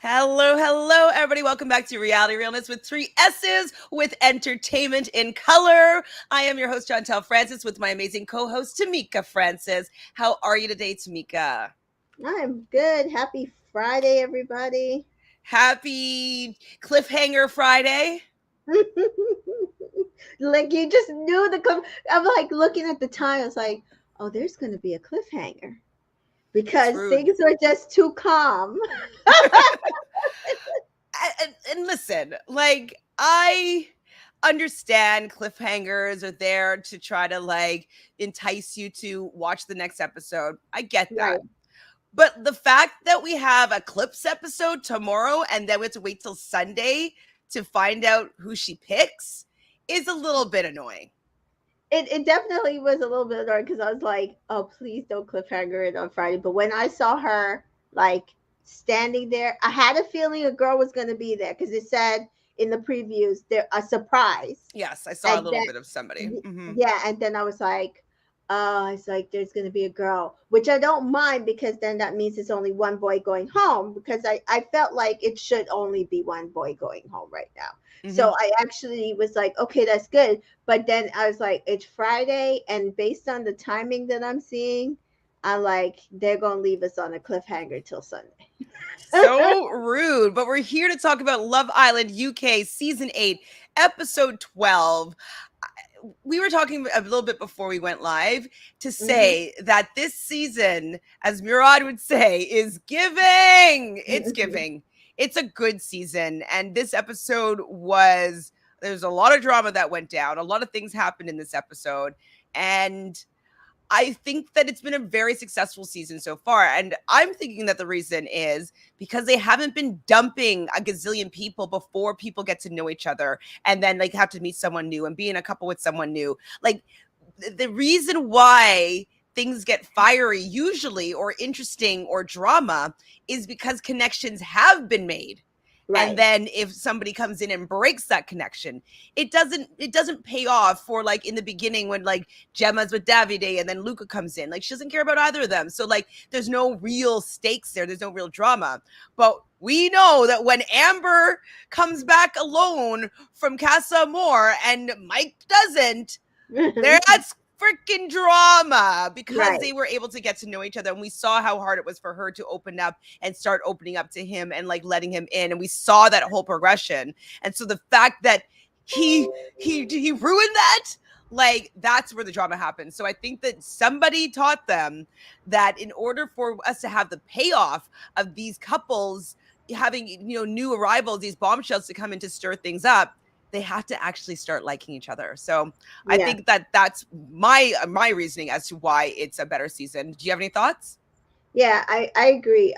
Hello, hello, everybody. Welcome back to Realness with three S's with entertainment in color. I am your host, Francis, with my amazing co-host, Tamika Francis. How are you today, Tamika? I'm good. Happy Friday, everybody. Happy Cliffhanger Friday. Like you just knew I'm like looking at the time. I was like, oh, there's going to be a cliffhanger It's because rude. things were just too calm. And listen, I understand cliffhangers are there to try to entice you to watch the next episode. I get that. Right. But the fact that we have a clips episode tomorrow and then we have to wait till Sunday to find out who she picks is a little bit annoying. It definitely was a little bit annoying because I was like, oh, please don't cliffhanger it on Friday. But when I saw her like standing there, I had a feeling a girl was going to be there because it said in the previews there a surprise. Yes, I saw a And little then bit of somebody. yeah, and then I was like, oh, it's like there's gonna be a girl, which I don't mind because then that means it's only one boy going home because I felt like it should only be one boy going home right now. Hmm. So I actually was like, okay, that's good. But then I was like, it's Friday, and based on the timing that I'm seeing, I'm like, they're gonna leave us on a cliffhanger till Sunday. So rude. But we're here to talk about Love Island UK season 8, episode 12. We were talking a little bit before we went live to Hmm. say that this season, as Murad would say, is giving. It's giving. It's a good season. And this episode was, there's a lot of drama that went down. A lot of things happened in this episode. And I think that it's been a very successful season so far. And I'm thinking that the reason is because they haven't been dumping a gazillion people before people get to know each other and then have to meet someone new and be in a couple with someone new. The reason why things get fiery usually or interesting or drama is because connections have been made. And Right. then if somebody comes in and breaks that connection, it doesn't pay off for in the beginning when Gemma's with Davide and then Luca comes in. She doesn't care about either of them. So there's no real stakes there. There's no real drama. But we know that when Amber comes back alone from Casa Amor and Mike doesn't, that's freaking drama because Right. they were able to get to know each other, and we saw how hard it was for her to open up and start opening up to him and letting him in, and we saw that whole progression. And so the fact that he ruined that, that's where the drama happened. So I think that somebody taught them that in order for us to have the payoff of these couples having new arrivals, these bombshells to come in to stir things up, they have to actually start liking each other. So I Yeah. think that that's my reasoning as to why it's a better season. Do you have any thoughts? Yeah, I agree.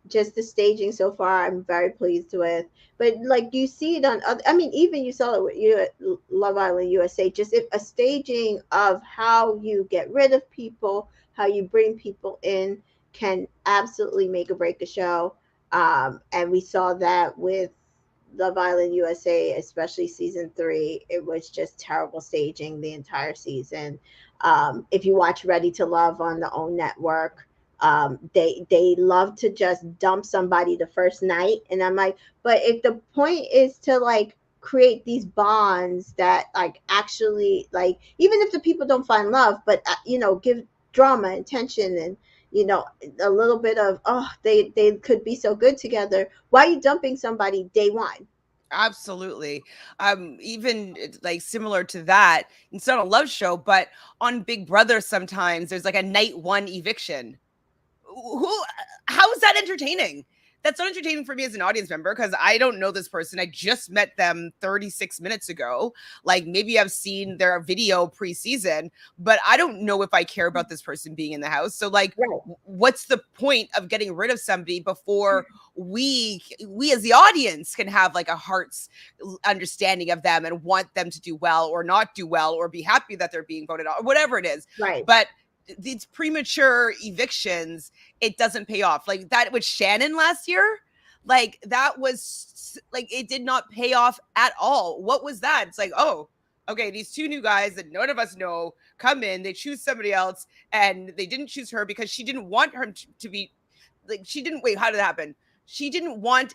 Just the staging so far, I'm very pleased with. But like, do you see it on other? I mean, even you saw it with you Love Island USA. Just if a staging of how you get rid of people, how you bring people in, can absolutely make or break a show. And we saw that with Love Island USA, especially season 3. It was just terrible staging the entire season. If you watch Ready to Love on the OWN network, they love to just dump somebody the first night, and I'm like, but if the point is to like create these bonds that like actually like, even if the people don't find love, but give drama and tension and a little bit of, oh, they could be so good together, why are you dumping somebody day one? Absolutely. Even similar to that, it's not a love show, but on Big Brother sometimes there's a night one eviction. Who How is that entertaining? That's not entertaining for me as an audience member because I don't know this person. I just met them 36 minutes ago. Maybe I've seen their video preseason, but I don't know if I care about this person being in the house. So Right. what's the point of getting rid of somebody before we as the audience can have a heart's understanding of them and want them to do well or not do well or be happy that they're being voted out or whatever it is. Right. But these premature evictions, it doesn't pay off. That with Shannon last year, that was it did not pay off at all. What was that? It's oh, okay, these two new guys that none of us know come in, they choose somebody else, and they didn't choose her because she didn't want her to be she didn't. Wait, how did it happen? she didn't want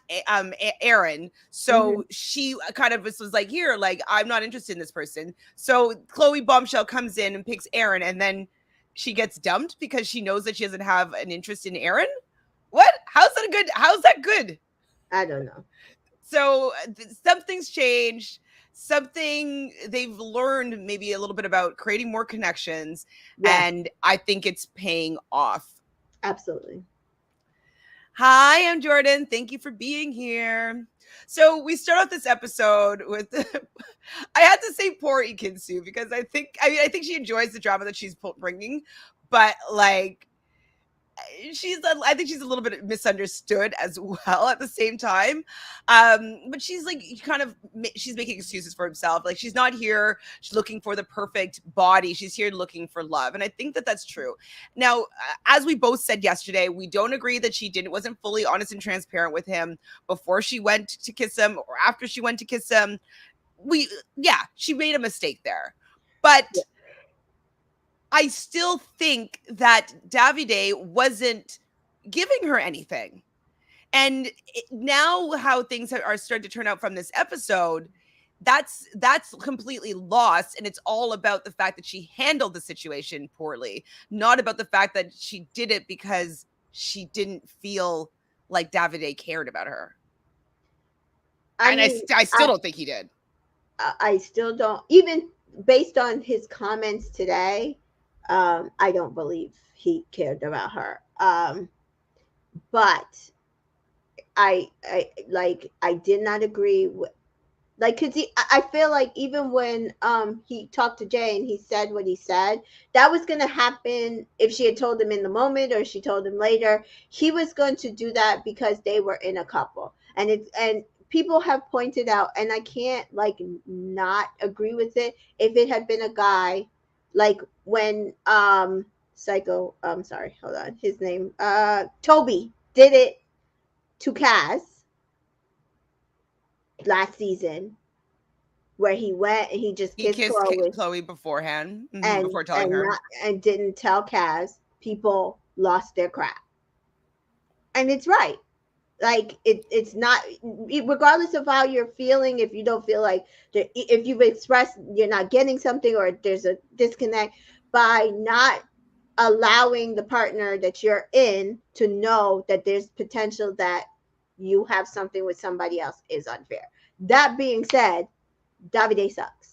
Aaron, Hmm. so she kind of was like, here, like, I'm not interested in this person. So Chloe Bombshell comes in and picks Aaron, and then she gets dumped because she knows that she doesn't have an interest in Aaron. What? How's that good? I don't know. So something's changed. Something they've learned maybe a little bit about creating more connections, Yes, and I think it's paying off. absolutely. Hi, I'm Jordan. Thank you for being here. So we start off this episode with I had to say poor Ekin-Su because I think she enjoys the drama that she's bringing, but like I think she's a little bit misunderstood as well at the same time. But she's like kind of she's making excuses for herself. Like she's not here she's looking for the perfect body. She's here looking for love, and I think that that's true. Now, as we both said yesterday, we don't agree that she didn't wasn't fully honest and transparent with him before she went to kiss him or after she went to kiss him. We Yeah, she made a mistake there, Yeah. but I still think that Davide wasn't giving her anything. And now, how things are starting to turn out from this episode, that's completely lost, and it's all about the fact that she handled the situation poorly, not about the fact that she did it because she didn't feel like Davide cared about her. I And mean, I still don't think he did. I still don't, even based on his comments today, I don't believe he cared about her. But I did not agree with, like, cause I feel like even when he talked to Jay and he said what he said, that was gonna happen if she had told him in the moment or she told him later. He was going to do that because they were in a couple, and people have pointed out, and I can't like not agree with it. If it had been a guy, like when Psycho, I'm sorry, hold on, his name, Toby did it to Kaz last season, where he went and he just He kissed kissed Chloe Chloe beforehand, and before telling her. not and didn't tell Kaz, people lost their crap. And it's right. Like it's not, regardless of how you're feeling, if you don't feel like, if you've expressed you're not getting something or there's a disconnect, by not allowing the partner that you're in to know that there's potential that you have something with somebody else is unfair. That being said, Davide sucks.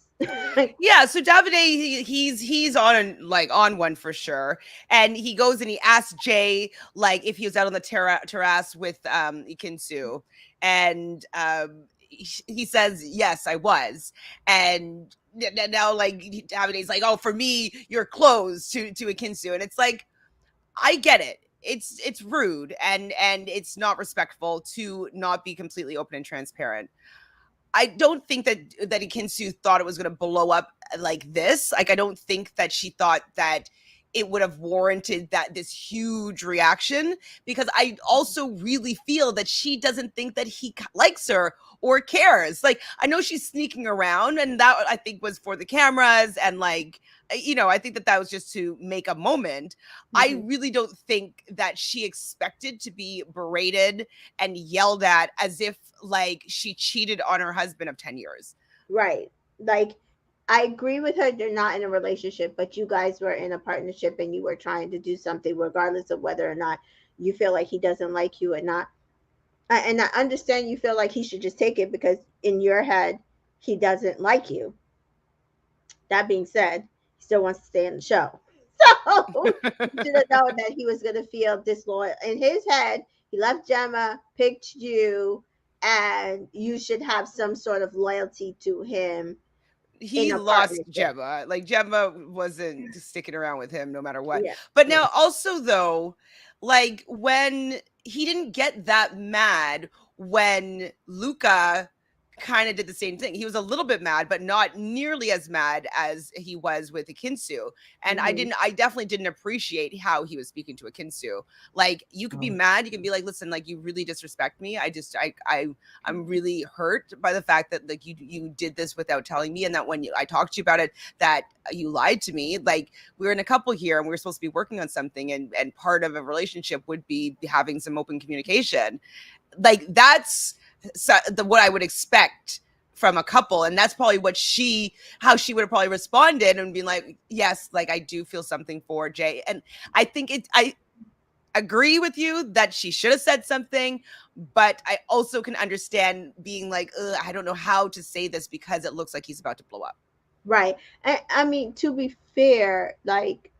Yeah, so Davide, he's on like on one for sure, and he goes and he asks Jay like if he was out on the terrace with Ekin-Su, and he says yes, I was, and now like Davide's like, oh, for me, you're closed to Ekin-Su, and it's like I get it. It's rude and it's not respectful to not be completely open and transparent. I don't think that Ekin-Su thought it was going to blow up like this. Like I don't think that she thought that it would have warranted that this huge reaction, because I also really feel that she doesn't think that he likes her or cares. Like I know she's sneaking around, and that I think was for the cameras, and like I think that that was just to make a moment. I Mhm. really don't think that she expected to be berated and yelled at as if like she cheated on her husband of 10 years. Right. Like, I agree with her, they're not in a relationship, but you guys were in a partnership and you were trying to do something, regardless of whether or not you feel like he doesn't like you or not. And I understand you feel like he should just take it because in your head, he doesn't like you. That being said, he still wants to stay in the show. So you should have known that he was going to feel disloyal. In his head, he left Gemma, picked you, and you should have some sort of loyalty to him in He a lost partnership. Gemma. Like Gemma wasn't sticking around with him no matter what. Yeah, But yeah. now also though, like when he didn't get that mad when Luca kind of did the same thing. He was a little bit mad, but not nearly as mad as he was with Ekin-Su. And Hmm. I definitely didn't appreciate how he was speaking to Ekin-Su. Like you could be mad, you can be like, listen, like you really disrespect me. I'm really hurt by the fact that like you did this without telling me, and that when I talked to you about it, that you lied to me. Like we're in a couple here, and we're supposed to be working on something, and part of a relationship would be having some open communication. like that's what I would expect from a couple, and that's probably how she would have probably responded and been like, yes, like I do feel something for Jay. And I think I agree with you that she should have said something, but I also can understand being like, I don't know how to say this because it looks like he's about to blow up. Right. I mean, to be fair, like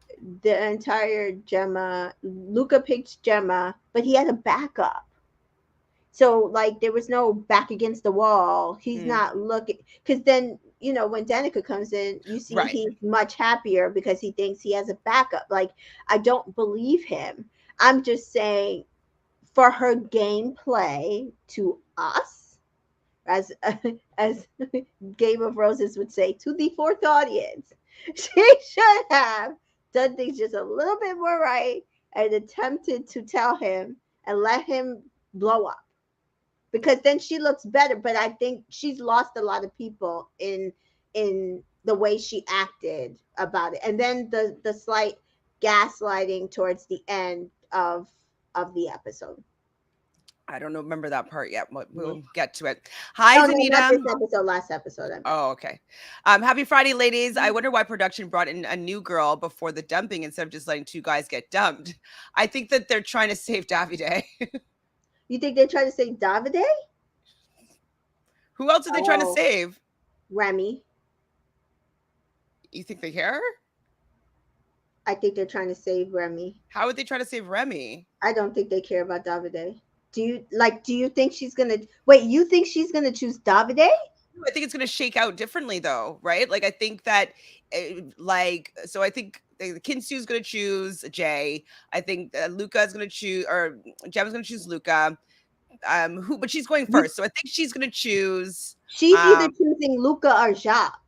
the entire Gemma, Luca picked Gemma, but he had a backup. So like there was no back against the wall. He's not looking, because then when Danica comes in, you see Right. he's much happier because he thinks he has a backup. Like I don't believe him. I'm just saying, for her gameplay to us, as as Game of Roses would say, to the fourth audience, she should have done things just a little bit more right and attempted to tell him and let him blow up, because then she looks better. But I think she's lost a lot of people in the way she acted about it, and then the slight gaslighting towards the end of the episode. I don't know, remember that part yet. Mm. We'll get to it. Hi, Oh no, not Zanita. this episode. Last episode. I meant. Oh, okay. Happy Friday, ladies. I wonder why production brought in a new girl before the dumping instead of just letting two guys get dumped. I think that they're trying to save Davide. You think they're trying to say Davide? Who else are they trying to Oh, save? Remy. You think they care? I think they're trying to save Remy. How would they try to save Remy? I don't think they care about Davide. Do you think she's gonna wait? You think she's gonna choose Davide? I think it's going to shake out differently, though, right? Like, I think that, so I think Ekin-Su is going to choose Jay. I think Luca is going to choose, or Gemma's going to choose Luca. But she's going first, so I think she's going to choose. She's either choosing Luca or Jacques.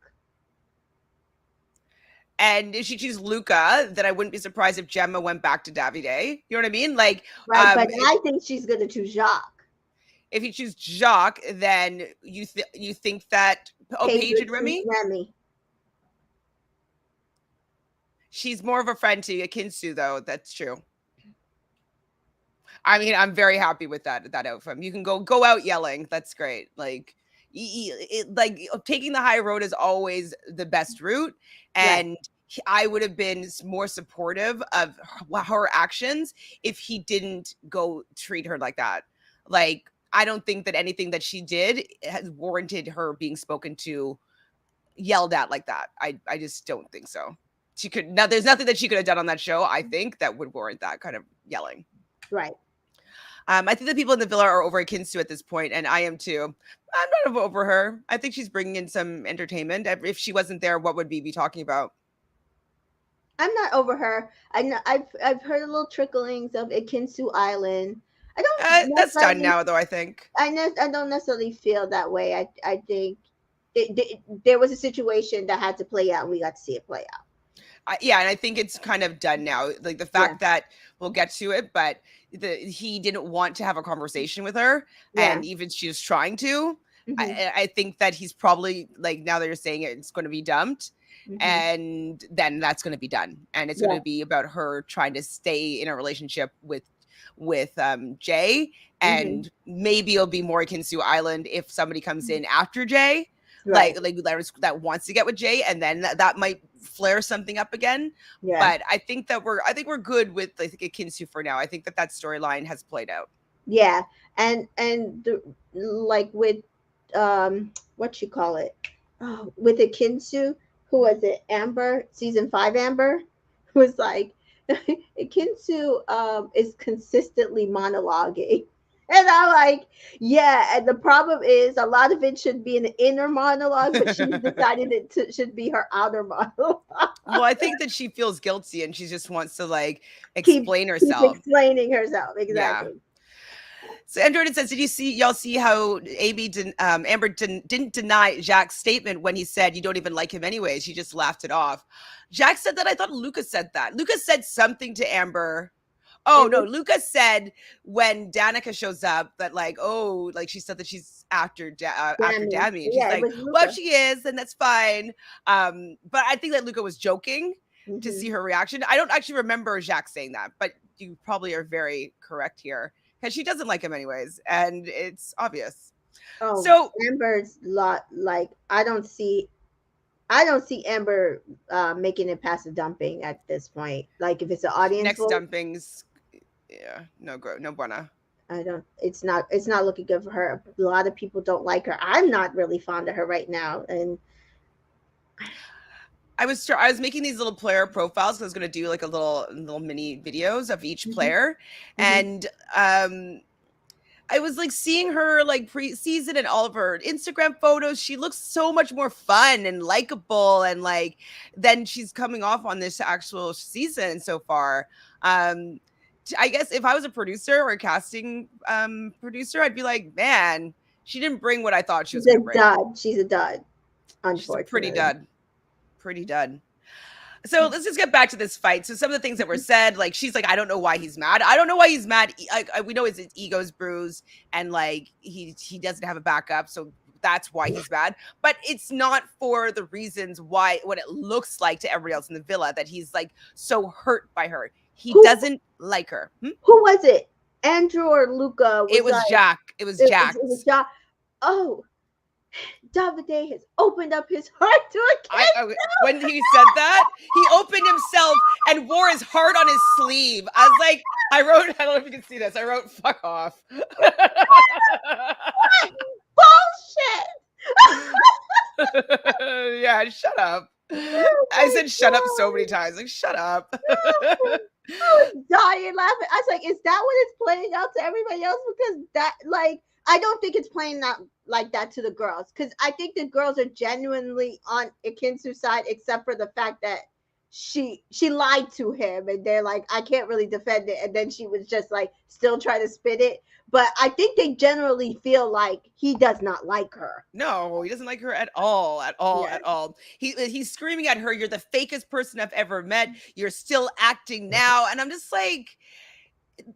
And if she chooses Luca, then I wouldn't be surprised if Gemma went back to Davide. You know what I mean? Like, right? But I think she's going to choose Jacques. If you choose Jacques, then you think that Paige and Remy? She's more of a friend to Ekin-Su, though. That's true. I mean, I'm very happy with that outfit. You can go out yelling. That's great. Like, taking the high road is always the best route, and I would have been more supportive of her actions if he didn't go treat her like that. Like, I don't think that anything that she did has warranted her being spoken to, yelled at like that. I just don't think so. There's nothing that she could have done on that show, I think, that would warrant that kind of yelling. Right. I think the people in the villa are over Ekin-Su at this point, and I am too. I'm not over her. I think she's bringing in some entertainment. If she wasn't there, what would we be talking about? I'm not over her. I know I've heard a little tricklings of Ekin-Su Island. I don't. That's done now, though. I think. I don't necessarily feel that way. I think there was a situation that had to play out, and we got to see it play out. Yeah, and I think it's kind of done now. Like the fact that we'll get to it, but he didn't want to have a conversation with her, and even she was trying to. I think that he's probably, like, now that you're saying it, it's going to be dumped, and then that's going to be done, and it's going to be about her trying to stay in a relationship with Jay, and maybe it'll be more Ekin-Su Island if somebody comes in after Jay. Like that wants to get with Jay, and then that might flare something up again. But I think we're good with, like, Ekin-Su for now. I think that storyline has played out. Yeah, and like with what you call it, with Ekin-Su, who was it? Amber, season 5 Amber, who was like, Ekin-Su is consistently monologuing. And I'm like, yeah. And the problem is, a lot of it should be an inner monologue, but she's decided it should be her outer monologue. Well, I think that she feels guilty and she just wants to, like, explain herself. Keep explaining herself, exactly. Yeah. So Android says, did y'all see how Amber didn't deny Jacques' statement when he said you don't even like him anyways? She just laughed it off. Jacques said that? I thought Luca said that. Luca said something to Amber. Oh, no, Luca said when Danica shows up that, like, oh, like, she said that she's after Dami. And she's like, well, if she is, then that's fine. But I think that Luca was joking to see her reaction. I don't actually remember Jacques saying that, but you probably are very correct here. because she doesn't like him anyways, and it's obvious. Oh, So Amber's lot like I don't see Amber making it past the dumping at this point. Like if it's an audience next vote, dumpings, yeah, no buena. I don't. It's not looking good for her. A lot of people don't like her. I'm not really fond of her right now, and I was making these little player profiles because I was gonna do like a little mini videos of each Mhm, player, mhm. and I was like seeing her like pre-season and all of her Instagram photos. She looks so much more fun and likable, and like then she's coming off on this actual season so far. Um, I guess if I was a producer or a casting producer, I'd be like, man, she didn't bring what I thought she was She's a gonna bring. dud. She's a dud, She's a pretty unfortunately. dud, pretty dud. So let's just get back to this fight. So some of the things that were said, like she's like, I don't know why he's mad. I don't know why he's mad. We know his ego's bruised, and like he doesn't have a backup, so that's why he's mad. But it's not for the reasons why what it looks like to everybody else in the villa that he's like so hurt by her. He Who doesn't like her. who was it? Andrew or Luca It was was like Jack. It was it was Jack's. John. Oh, Davide has opened up his heart to a kid. When he said that, he opened himself and wore his heart on his sleeve. I was like, I wrote, I don't know if you can see this. I wrote, fuck off. Bullshit. Yeah, shut up. Oh I my said shut up so many god. times. Like, shut up. I was dying laughing. I was like, is that what it's playing out to everybody else? Because that, like, I don't think it's playing out like that to the girls. Because I think the girls are genuinely on Ekin-Su's side, except for the fact that she lied to him, and they're like, I can't really defend it. And then she was just like, still trying to spin it. But I think they generally feel like he does not like her. No, he doesn't like her at all, at all, Yeah. at all. He's screaming at her, "You're the fakest person I've ever met. You're still acting now." And I'm just like,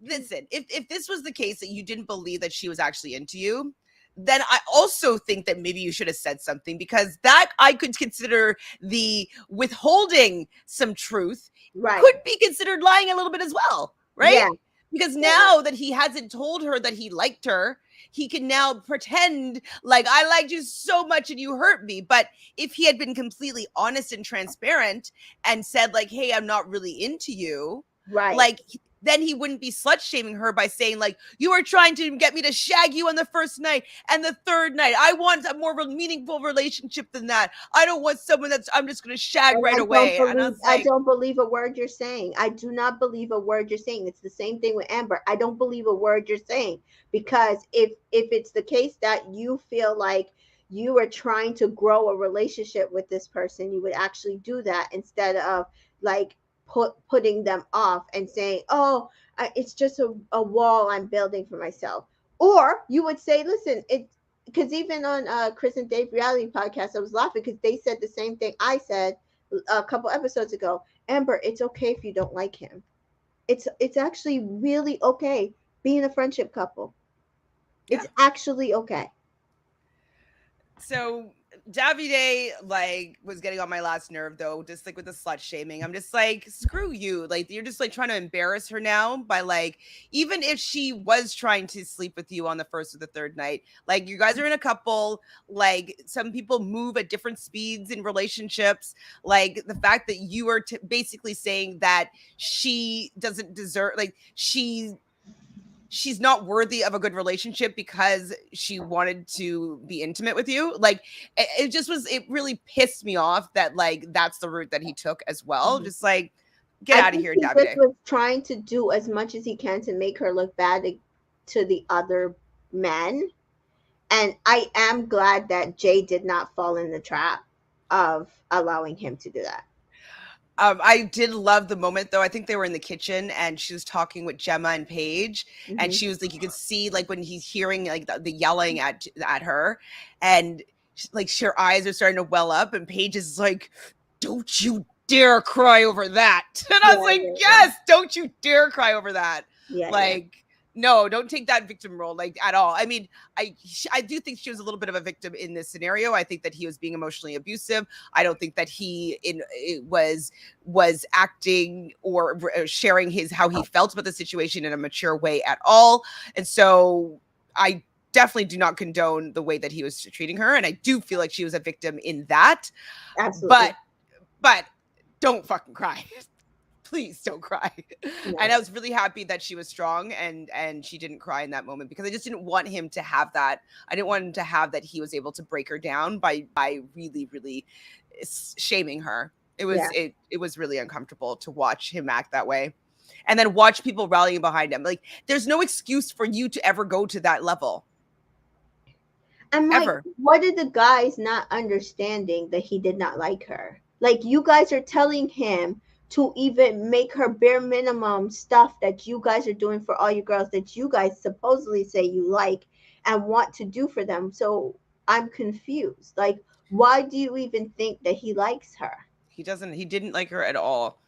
listen, if this was the case that you didn't believe that she was actually into you, then I also think that maybe you should have said something, because that I could consider the withholding some truth Right. could be considered lying a little bit as well, right? Yeah. Because Yeah. now that he hasn't told her that he liked her, he can now pretend like I liked you so much and you hurt me. But if he had been completely honest and transparent and said like, "Hey, I'm not really into you," Right. like then he wouldn't be slut shaming her by saying like, "You were trying to get me to shag you on the first night and the third night. I want a more meaningful relationship than that. I don't want someone that's I'm just going to shag And right I don't away." And I believe was I like, don't believe a word you're saying. I do not believe a word you're saying. It's the same thing with Amber. I don't believe a word you're saying, because if it's the case that you feel like you are trying to grow a relationship with this person, you would actually do that instead of like putting them off and saying, "Oh, it's just a wall I'm building for myself." Or you would say, "Listen, it." Because even on Chris and Dave reality podcast, I was laughing because they said the same thing I said a couple episodes ago. Amber, it's okay if you don't like him. It's actually really okay being a friendship couple. yeah. It's actually okay. So Davide like was getting on my last nerve though, just like with the slut shaming. I'm just like, screw you. Like you're just like trying to embarrass her now by like, even if she was trying to sleep with you on the first or the third night, like you guys are in a couple, like some people move at different speeds in relationships. Like the fact that you are basically saying that she doesn't deserve, like she's not worthy of a good relationship because she wanted to be intimate with you. Like it just was, it really pissed me off that like that's the route that he took as well. Mhm. Just like, get I out of think here, he just Davide. was trying to do as much as he can to make her look bad to the other men. And I am glad that Jay did not fall in the trap of allowing him to do that. I did love the moment though. I think they were in the kitchen and she was talking with Gemma and Paige, and Hmm. she was like, you could see like when he's hearing like the yelling at her, and like her eyes are starting to well up, and Paige is like, "Don't you dare cry over that!" And I Yeah, was like, yeah, yeah, "Yes, don't you dare cry over that!" yeah, yeah. Like, No, don't take that victim role like at all. I mean, I do think she was a little bit of a victim in this scenario. I think that he was being emotionally abusive. I don't think that he in it was acting or sharing his how he felt about the situation in a mature way at all. And so I definitely do not condone the way that he was treating her, and I do feel like she was a victim in that. Absolutely. But don't fucking cry. Please don't cry. And I No. was really happy that she was strong and she didn't cry in that moment, because I just didn't want him to have that. I didn't want him to have that he was able to break her down by really shaming her. Yeah. It was really uncomfortable to watch him act that way. And then watch people rallying behind him. Like, there's no excuse for you to ever go to that level. I'm like, Ever. what are the guys not understanding that he did not like her? Like, you guys are telling him to even make her bare minimum stuff that you guys are doing for all your girls that you guys supposedly say you like and want to do for them. So I'm confused. Like, why do you even think that he likes her? He didn't like her at all.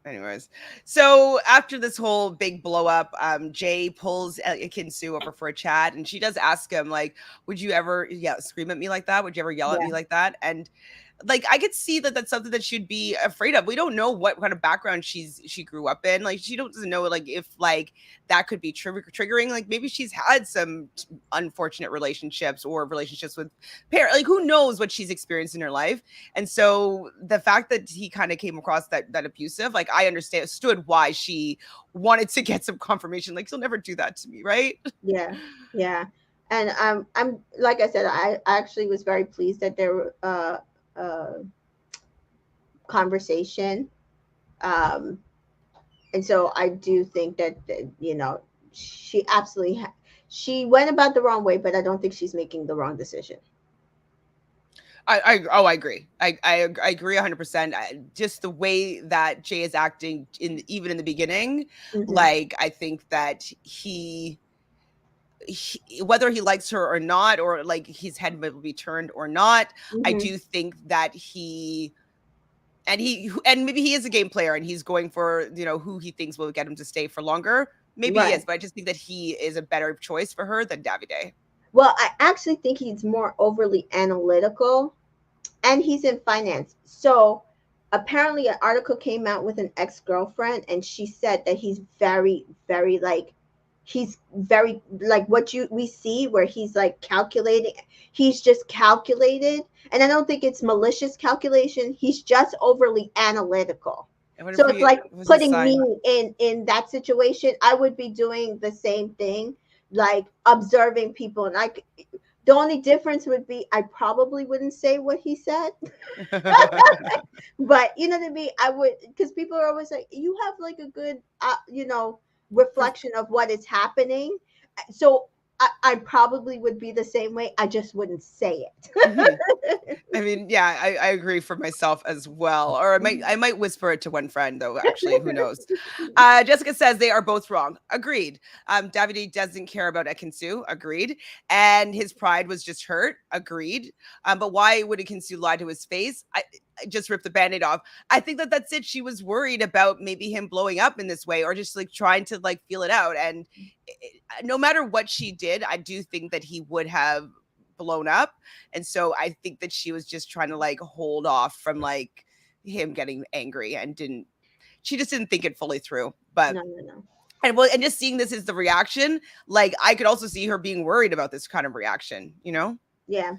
Anyways, so after this whole big blow up, Jay pulls Ekin-Su over for a chat, and she does ask him, like, would you ever scream at me like that? Would you ever yell at Yeah. me like that? And like, I could see that that's something that she'd be afraid of. We don't know what kind of background she grew up in. Like, she doesn't know, like, if like that could be triggering. Like, maybe she's had some unfortunate relationships or relationships with parents. Like, who knows what she's experienced in her life. And so the fact that he kind of came across that abusive, like, I understood why she wanted to get some confirmation. Like, he'll never do that to me, right? Yeah. Yeah. And I'm like I said, I actually was very pleased that there were conversation. Um, and so I do think that, she absolutely she went about the wrong way, but I don't think she's making the wrong decision. I agree. I agree 100%. Just the way that Jay is acting even in the beginning, Hmm. like, I think that whether he likes her or not, or like his head will be turned or not, I Hmm. do think that and maybe he is a game player and he's going for, who he thinks will get him to stay for longer. Maybe he is, Right. but I just think that he is a better choice for her than Davide. Well, I actually think he's more overly analytical, and he's in finance. So apparently an article came out with an ex-girlfriend, and she said that he's very, very like, he's very like what you we see where he's like calculating. He's just calculated, and I don't think it's malicious calculation. He's just overly analytical. I wonder So if it's he like was his putting sign. me in that situation. I would be doing the same thing, like observing people. And the only difference would be I probably wouldn't say what he said. But you know what I mean? I would, because people are always like, you have like a good, reflection of what is happening. So I probably would be the same way. I just wouldn't say Mhm. it. I mean, yeah, I agree for myself as well. Or I might whisper it to one friend though, actually, who knows. Jessica says they are both wrong. Agreed. Davide doesn't care about Ekin-Su. Agreed. And his pride was just hurt. Agreed. But why would Ekin-Su lie to his face? I just ripped the band-aid off. I think that that's it. She was worried about maybe him blowing up in this way, or just like trying to like feel it out. And no matter what she did, I do think that he would have blown up. And so I think that she was just trying to like hold off from like him getting angry, and she just didn't think it fully through. But No, no, no. and just seeing this as the reaction, like, I could also see her being worried about this kind of reaction. Yeah.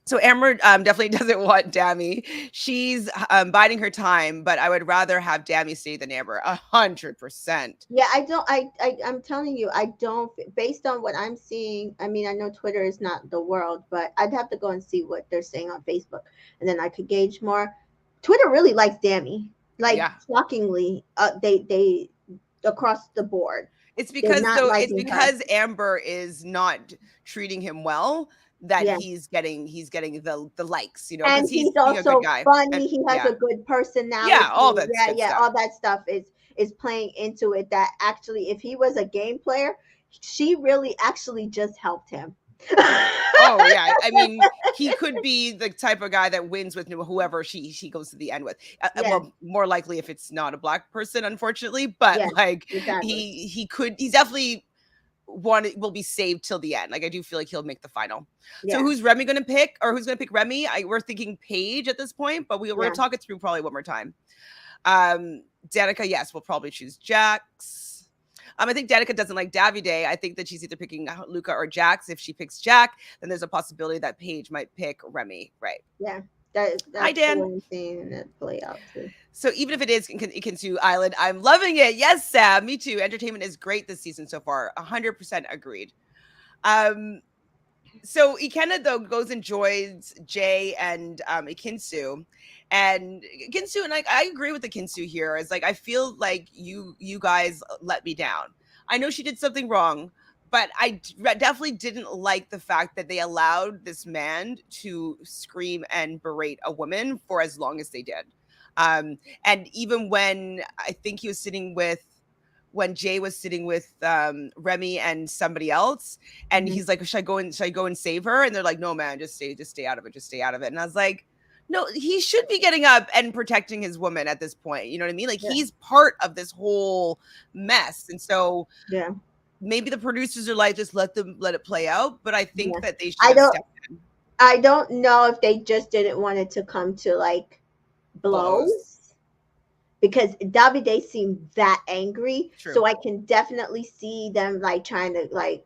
So Amber definitely doesn't want Dammy. She's biding her time, but I would rather have Dammy stay than Amber, 100%. Yeah, I don't. I'm telling you, I don't. Based on what I'm seeing, I mean, I know Twitter is not the world, but I'd have to go and see what they're saying on Facebook, and then I could gauge more. Twitter really likes Dammy, like Yeah. shockingly. They across the board, It's they're because not though it's liking her. because Amber is not treating him well that Yeah, he's getting the likes, and because he's he's being a good also guy. And funny. He has yeah. a good Yeah, personality. all that's Yeah, good yeah, stuff. all that stuff is playing into it. That actually, if he was a game player, she really actually just helped him. Oh yeah, I mean, he could be the type of guy that wins with whoever she goes to the end with. Yeah, Well, more likely if it's not a black person, unfortunately. But yeah, like, exactly. he's definitely one will be saved till the end. Like, I do feel like he'll make the final. So Yeah, who's Remy going to pick, or who's going to pick Remy? We're thinking Paige at this point, but we're going yeah, to talk it through probably one more time. Danica, yes, we'll probably choose Jax. I think Danica doesn't like Davide. I think that she's either picking Luca or Jax. If she picks Jack, then there's a possibility that Paige might pick Remy. Right. yeah. Hi, That's the Dan. way I'm seeing it play out too. So even if it is Ekin-Su Island, I'm loving it. Yes, Sam. Me too. Entertainment is great this season so far. 100% agreed. Um, so Ikenna though goes and joins Jay and Ekin-Su, and Ekin-Su and I agree with Ekin-Su here. It's like I feel like you guys let me down. I know she did something wrong, but definitely didn't like the fact that they allowed this man to scream and berate a woman for as long as they did. And even when I think he was sitting with when Jay was sitting with Remy and somebody else, and Hmm. he's like, should I go and save her?" And they're like, "No, man, just stay out of it, just stay out of it." And I was like, no, he should be getting up and protecting his woman at this point. You know what I mean? Like, Yeah, he's part of this whole mess, and so yeah, maybe the producers are like, just let it play out. But I think yeah. that they should I have don't. stepped in. I don't know if they just didn't want it to come to like Blows. blows because Davide seemed that angry. True. So I can definitely see them like trying to like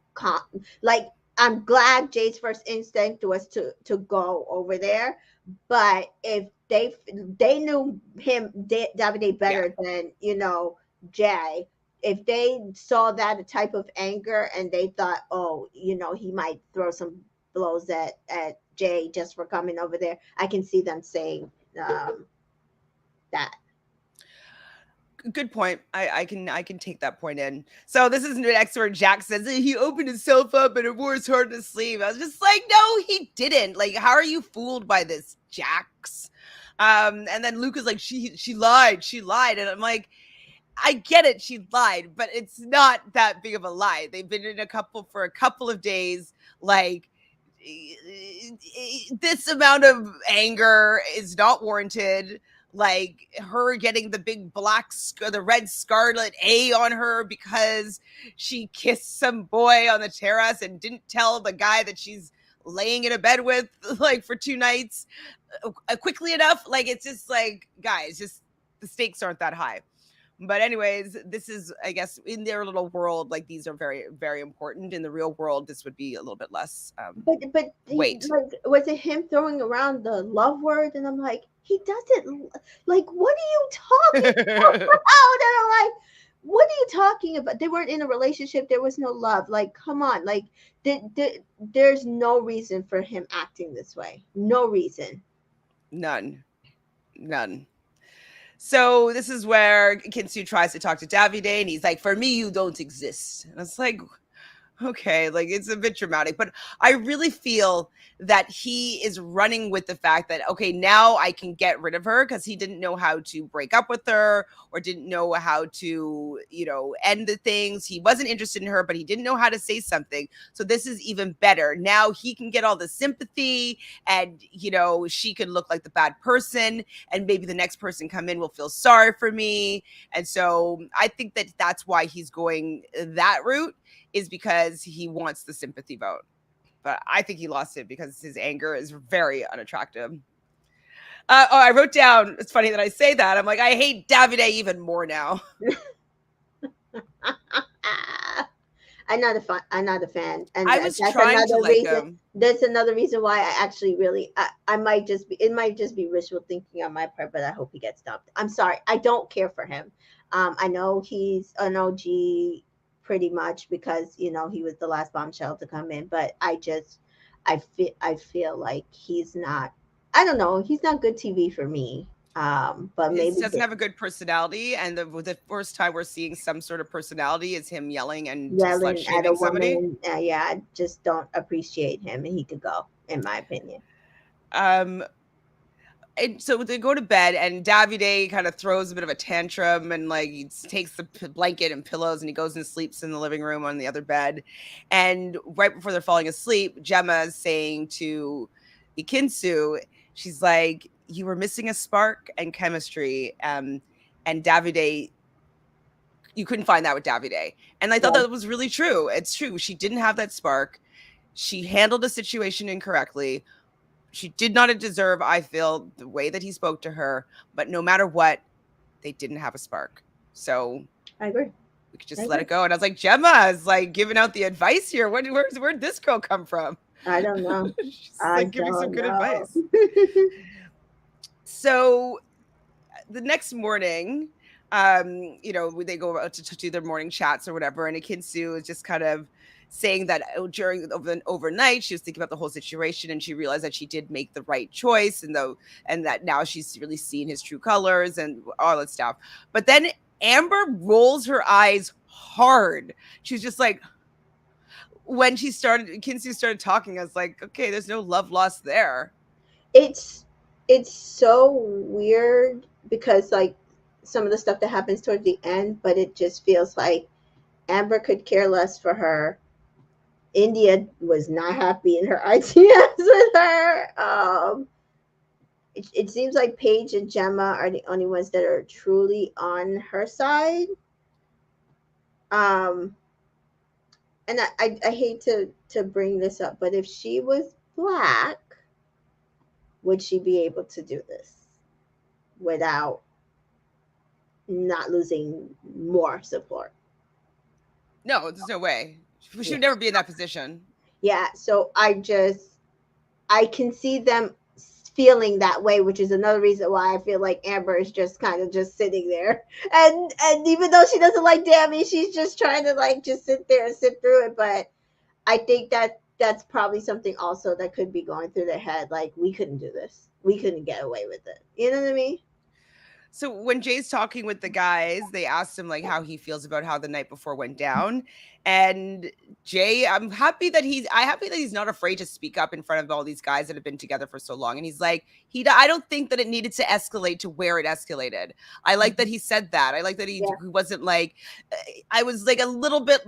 like I'm glad Jay's first instinct was to go over there, but if they knew Davide Yeah. better than Jay. If they saw that type of anger and they thought, oh, he might throw some blows at Jay just for coming over there, I can see them saying that. Good point. I can take that point in. So this is an X where Jack says that he opened himself up and it wore his heart to sleep. I was just like, no, he didn't. Like, how are you fooled by this, Jax? And then Luca's like, she lied, and I'm like, I get it, she lied, but it's not that big of a lie. They've been in a couple for a couple of days. Like, this amount of anger is not warranted. Like, her getting the big the red scarlet A on her because she kissed some boy on the terrace and didn't tell the guy that she's laying in a bed with, like, for 2 nights quickly enough. Like, it's just like, guys, just the stakes aren't that high. But anyways, this is, I guess, in their little world, like, these are very, very important. In the real world, this would be a little bit less But weight. like, was it him throwing around the love word? And I'm like, he doesn't. Like, what are you talking about? And I'm like, what are you talking about? They weren't in a relationship. There was no love. Like, come on. Like, there's no reason for him acting this way. No reason. None. None. So this is where Kinsu tries to talk to Davide, and he's like, "For me, you don't exist." And it's like, okay, like, it's a bit dramatic, but I really feel that he is running with the fact that, okay, now I can get rid of her, because he didn't know how to break up with her, or didn't know how to, end the things. He wasn't interested in her, but he didn't know how to say something. So this is even better. Now he can get all the sympathy, and she can look like the bad person, and maybe the next person come in will feel sorry for me. And so I think that that's why he's going that route, is because he wants the sympathy vote. But I think he lost it because his anger is very unattractive. I wrote down, it's funny that I say that. I'm like, I hate Davide even more now. I'm not a fan, and I was that's trying to another like reason. him. That's another reason why I actually really, I might just be, it might just be wishful thinking on my part, but I hope he gets dumped. I'm sorry, I don't care for him. I know he's an OG pretty much because he was the last bombshell to come in, but I feel like he's not. I don't know. He's not good TV for me. But He maybe doesn't have a good personality, and the first time we're seeing some sort of personality is him yelling and slut yelling at a shaming somebody. woman, yeah, I just don't appreciate him, and he could go, in my opinion. Um, and so they go to bed, and Davide kind of throws a bit of a tantrum, and like he takes the blanket and pillows, and he goes and sleeps in the living room on the other bed. And right before they're falling asleep, Gemma is saying to Ekin-Su, she's like, "You were missing a spark and chemistry." And Davide, you couldn't find that with Davide. And I thought Yeah, that was really true. It's true. She didn't have that spark. She handled the situation incorrectly. She did not deserve, I feel, the way that he spoke to her. But no matter what, they didn't have a spark. So I agree. we could I just let agree. it go. And I was like, Gemma is like giving out the advice here. Where'd this girl come from? I don't know. She's I like giving some don't good know. advice. So the next morning, they go out to do their morning chats or whatever, and Ekin-Su is just kind of saying that during overnight she was thinking about the whole situation, and she realized that she did make the right choice, and that now she's really seen his true colors and all that stuff. But then Amber rolls her eyes hard. She's just like, when Ekin-Su started talking, I was like, okay, there's no love lost there. it's it's so weird because like some of the stuff that happens towards the end, but it just feels like Amber could care less for her. India was not happy in her ideas with her. It seems like Paige and Gemma are the only ones that are truly on her side. Um, and I hate to bring this up, but if she was black, would she be able to do this without not losing more support? No, there's no way. She Yeah. would never be in that position. Yeah. So I can see them feeling that way, which is another reason why I feel like Amber is just kind of just sitting there. And even though she doesn't like Dammy, she's just trying to like just sit there and sit through it. But I think that that's probably something also that could be going through their head. Like, we couldn't do this. We couldn't get away with it. You know what I mean? So when Jay's talking with the guys, they asked him like how he feels about how the night before went down. And Jay, I'm happy that he's not afraid to speak up in front of all these guys that have been together for so long. And he's like, I don't think that it needed to escalate to where it escalated. I like that he said that. I like that he Yeah. wasn't like, I was like a little bit,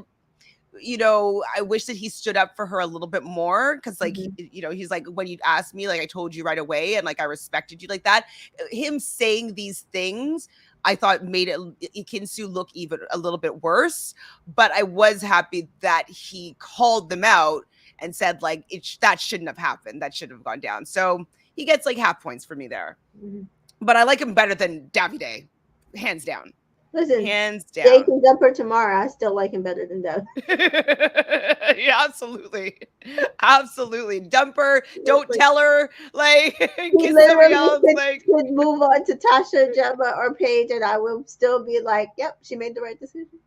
I wish that he stood up for her a little bit more, because like, Mhm. he's like, when you asked me, like I told you right away, and like I respected you like that. Him saying these things, I thought made Ekin-Su look even a little bit worse. But I was happy that he called them out and said like that shouldn't have happened. That should have gone down. So he gets like half points for me there. Mhm. But I like him better than Davide, hands down, Listen, hands Jay down. can dump her tomorrow. I still like him better than Dove. Yeah, absolutely. Absolutely. Dump her. Don't Like, tell her. Like, he kiss somebody literally else. Like, could move on to Tasha, Gemma, or Paige, and I will still be like, yep, she made the right decision.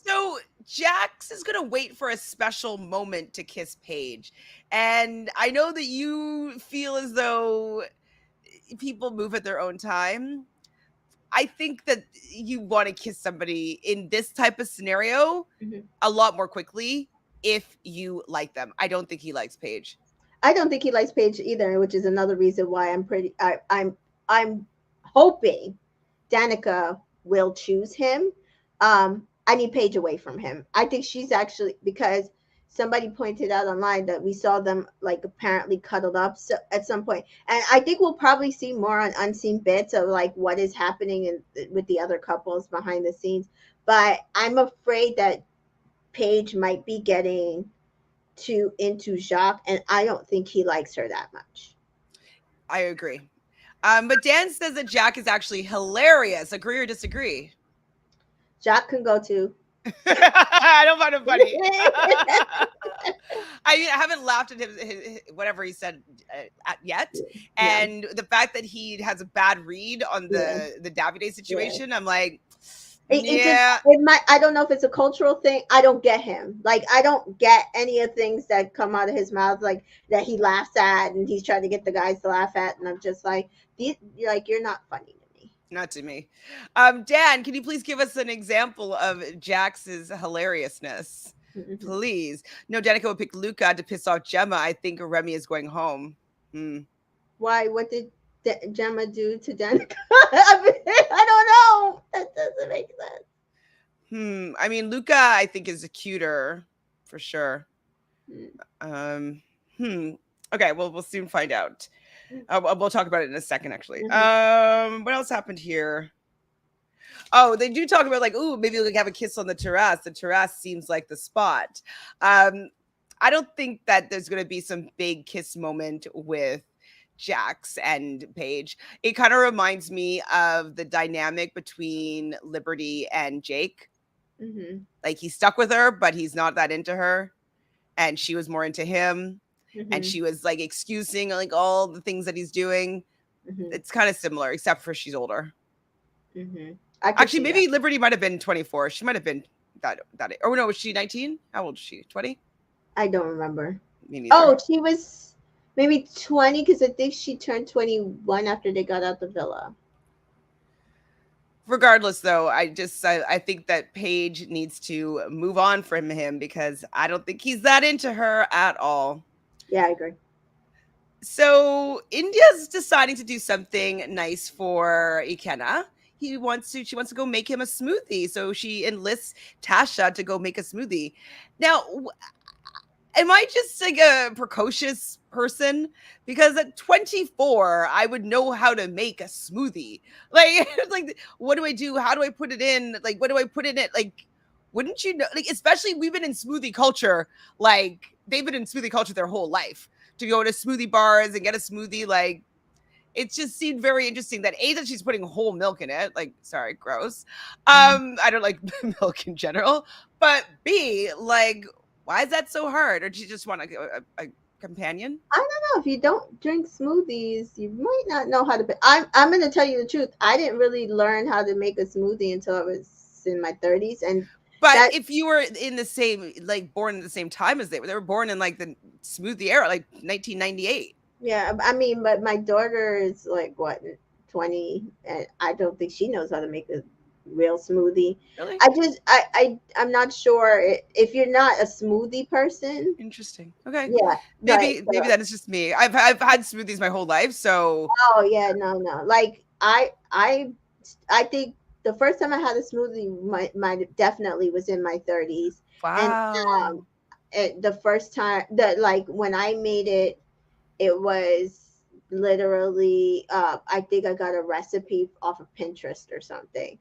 so Jax is going to wait for a special moment to kiss Paige. And I know that you feel as though people move at their own time. I think that you want to kiss somebody in this type of scenario Mhm. a lot more quickly if you like them. I don't think he likes Paige. I don't think he likes Paige either, which is another reason why I'm hoping Danica will choose him. I need Paige away from him. I think she's actually, because somebody pointed out online that we saw them like apparently cuddled up so, at some point, and I think we'll probably see more on unseen bits of like what is happening with the other couples behind the scenes. But I'm afraid that Paige might be getting too into Jacques, and I don't think he likes her that much. I agree. But Dan says that Jack is actually hilarious. Agree or disagree? Jacques can go too. I don't find him funny. I mean, I haven't laughed at whatever he said yet, No. and the fact that he has a bad read on Yeah. the Davide Yeah. situation, I'm like, It just, yeah, it might, I don't know if it's a cultural thing. I don't get him. Like, I don't get any of the things that come out of his mouth, like that he laughs at and he's trying to get the guys to laugh at, and I'm just like, these, like, you're not funny to me. not to me. Dan, can you please give us an example of Jax's hilariousness? Mhm. Please. No, Danica would pick Luca to piss off Gemma. I think Remy is going home. Hmm. Why? What did Gemma do to Danica? I mean, I don't know. That doesn't make sense. I mean, Luca, I think is a cuter for sure. Mm. Um, hmm. Okay, well, we'll soon find out. We'll talk about it in a second, actually. Mhm. What else happened here? Oh, they do talk about like, ooh, maybe we could have a kiss on the terrace. The terrace seems like the spot. Um, I don't think that there's going to be some big kiss moment with Jacques and Paige. It kind of reminds me of the dynamic between Liberty and Jake. Mhm. Like he's stuck with her, but he's not that into her, and she was more into him, and Mhm. she was like excusing like all the things that he's doing. Mhm. It's kind of similar, except for she's older. Mhm. I could Actually, see that. maybe Liberty might have been 24. She might have been that. Oh no, was she 19? How old is she? 20? I don't remember. Me neither. Oh, she was maybe 20 because I think she turned 21 after they got out the villa. Regardless, though, I think that Paige needs to move on from him because I don't think he's that into her at all. Yeah, I agree. So India's deciding to do something nice for Ikenna. She wants to go make him a smoothie. So she enlists Tasha to go make a smoothie. Now, am I just like a precocious person? Because at 24, I would know how to make a smoothie. Like, like what do I do? How do I put it in? Like, what do I put in it? Like, wouldn't you know? Like, especially we've been in smoothie culture. Like, they've been in smoothie culture their whole life to go to smoothie bars and get a smoothie. Like, it just seemed very interesting that A, that she's putting whole milk in it. Like, sorry, gross. Mhm. I don't like milk in general. But B, like, why is that so hard? Or do you just want a companion? I don't know if you don't drink smoothies, you might not know how to. I'm going to tell you the truth. I didn't really learn how to make a smoothie until I was in my 30s, and But that if you were in the same, like, born in the same time as they were born in like the smoothie era, like 1998. yeah, I mean, but my daughter is like what 20, and I don't think she knows how to make a real smoothie. Really? I'm not sure if you're not a smoothie person. Interesting. Okay. Yeah, right. Maybe that is just me. I've had smoothies my whole life, so Oh yeah, no, no. Like I think the first time I had a smoothie might definitely was in my 30s, and um, wow. the first time that like when I made it, it was literally I think I got a recipe off of Pinterest or something.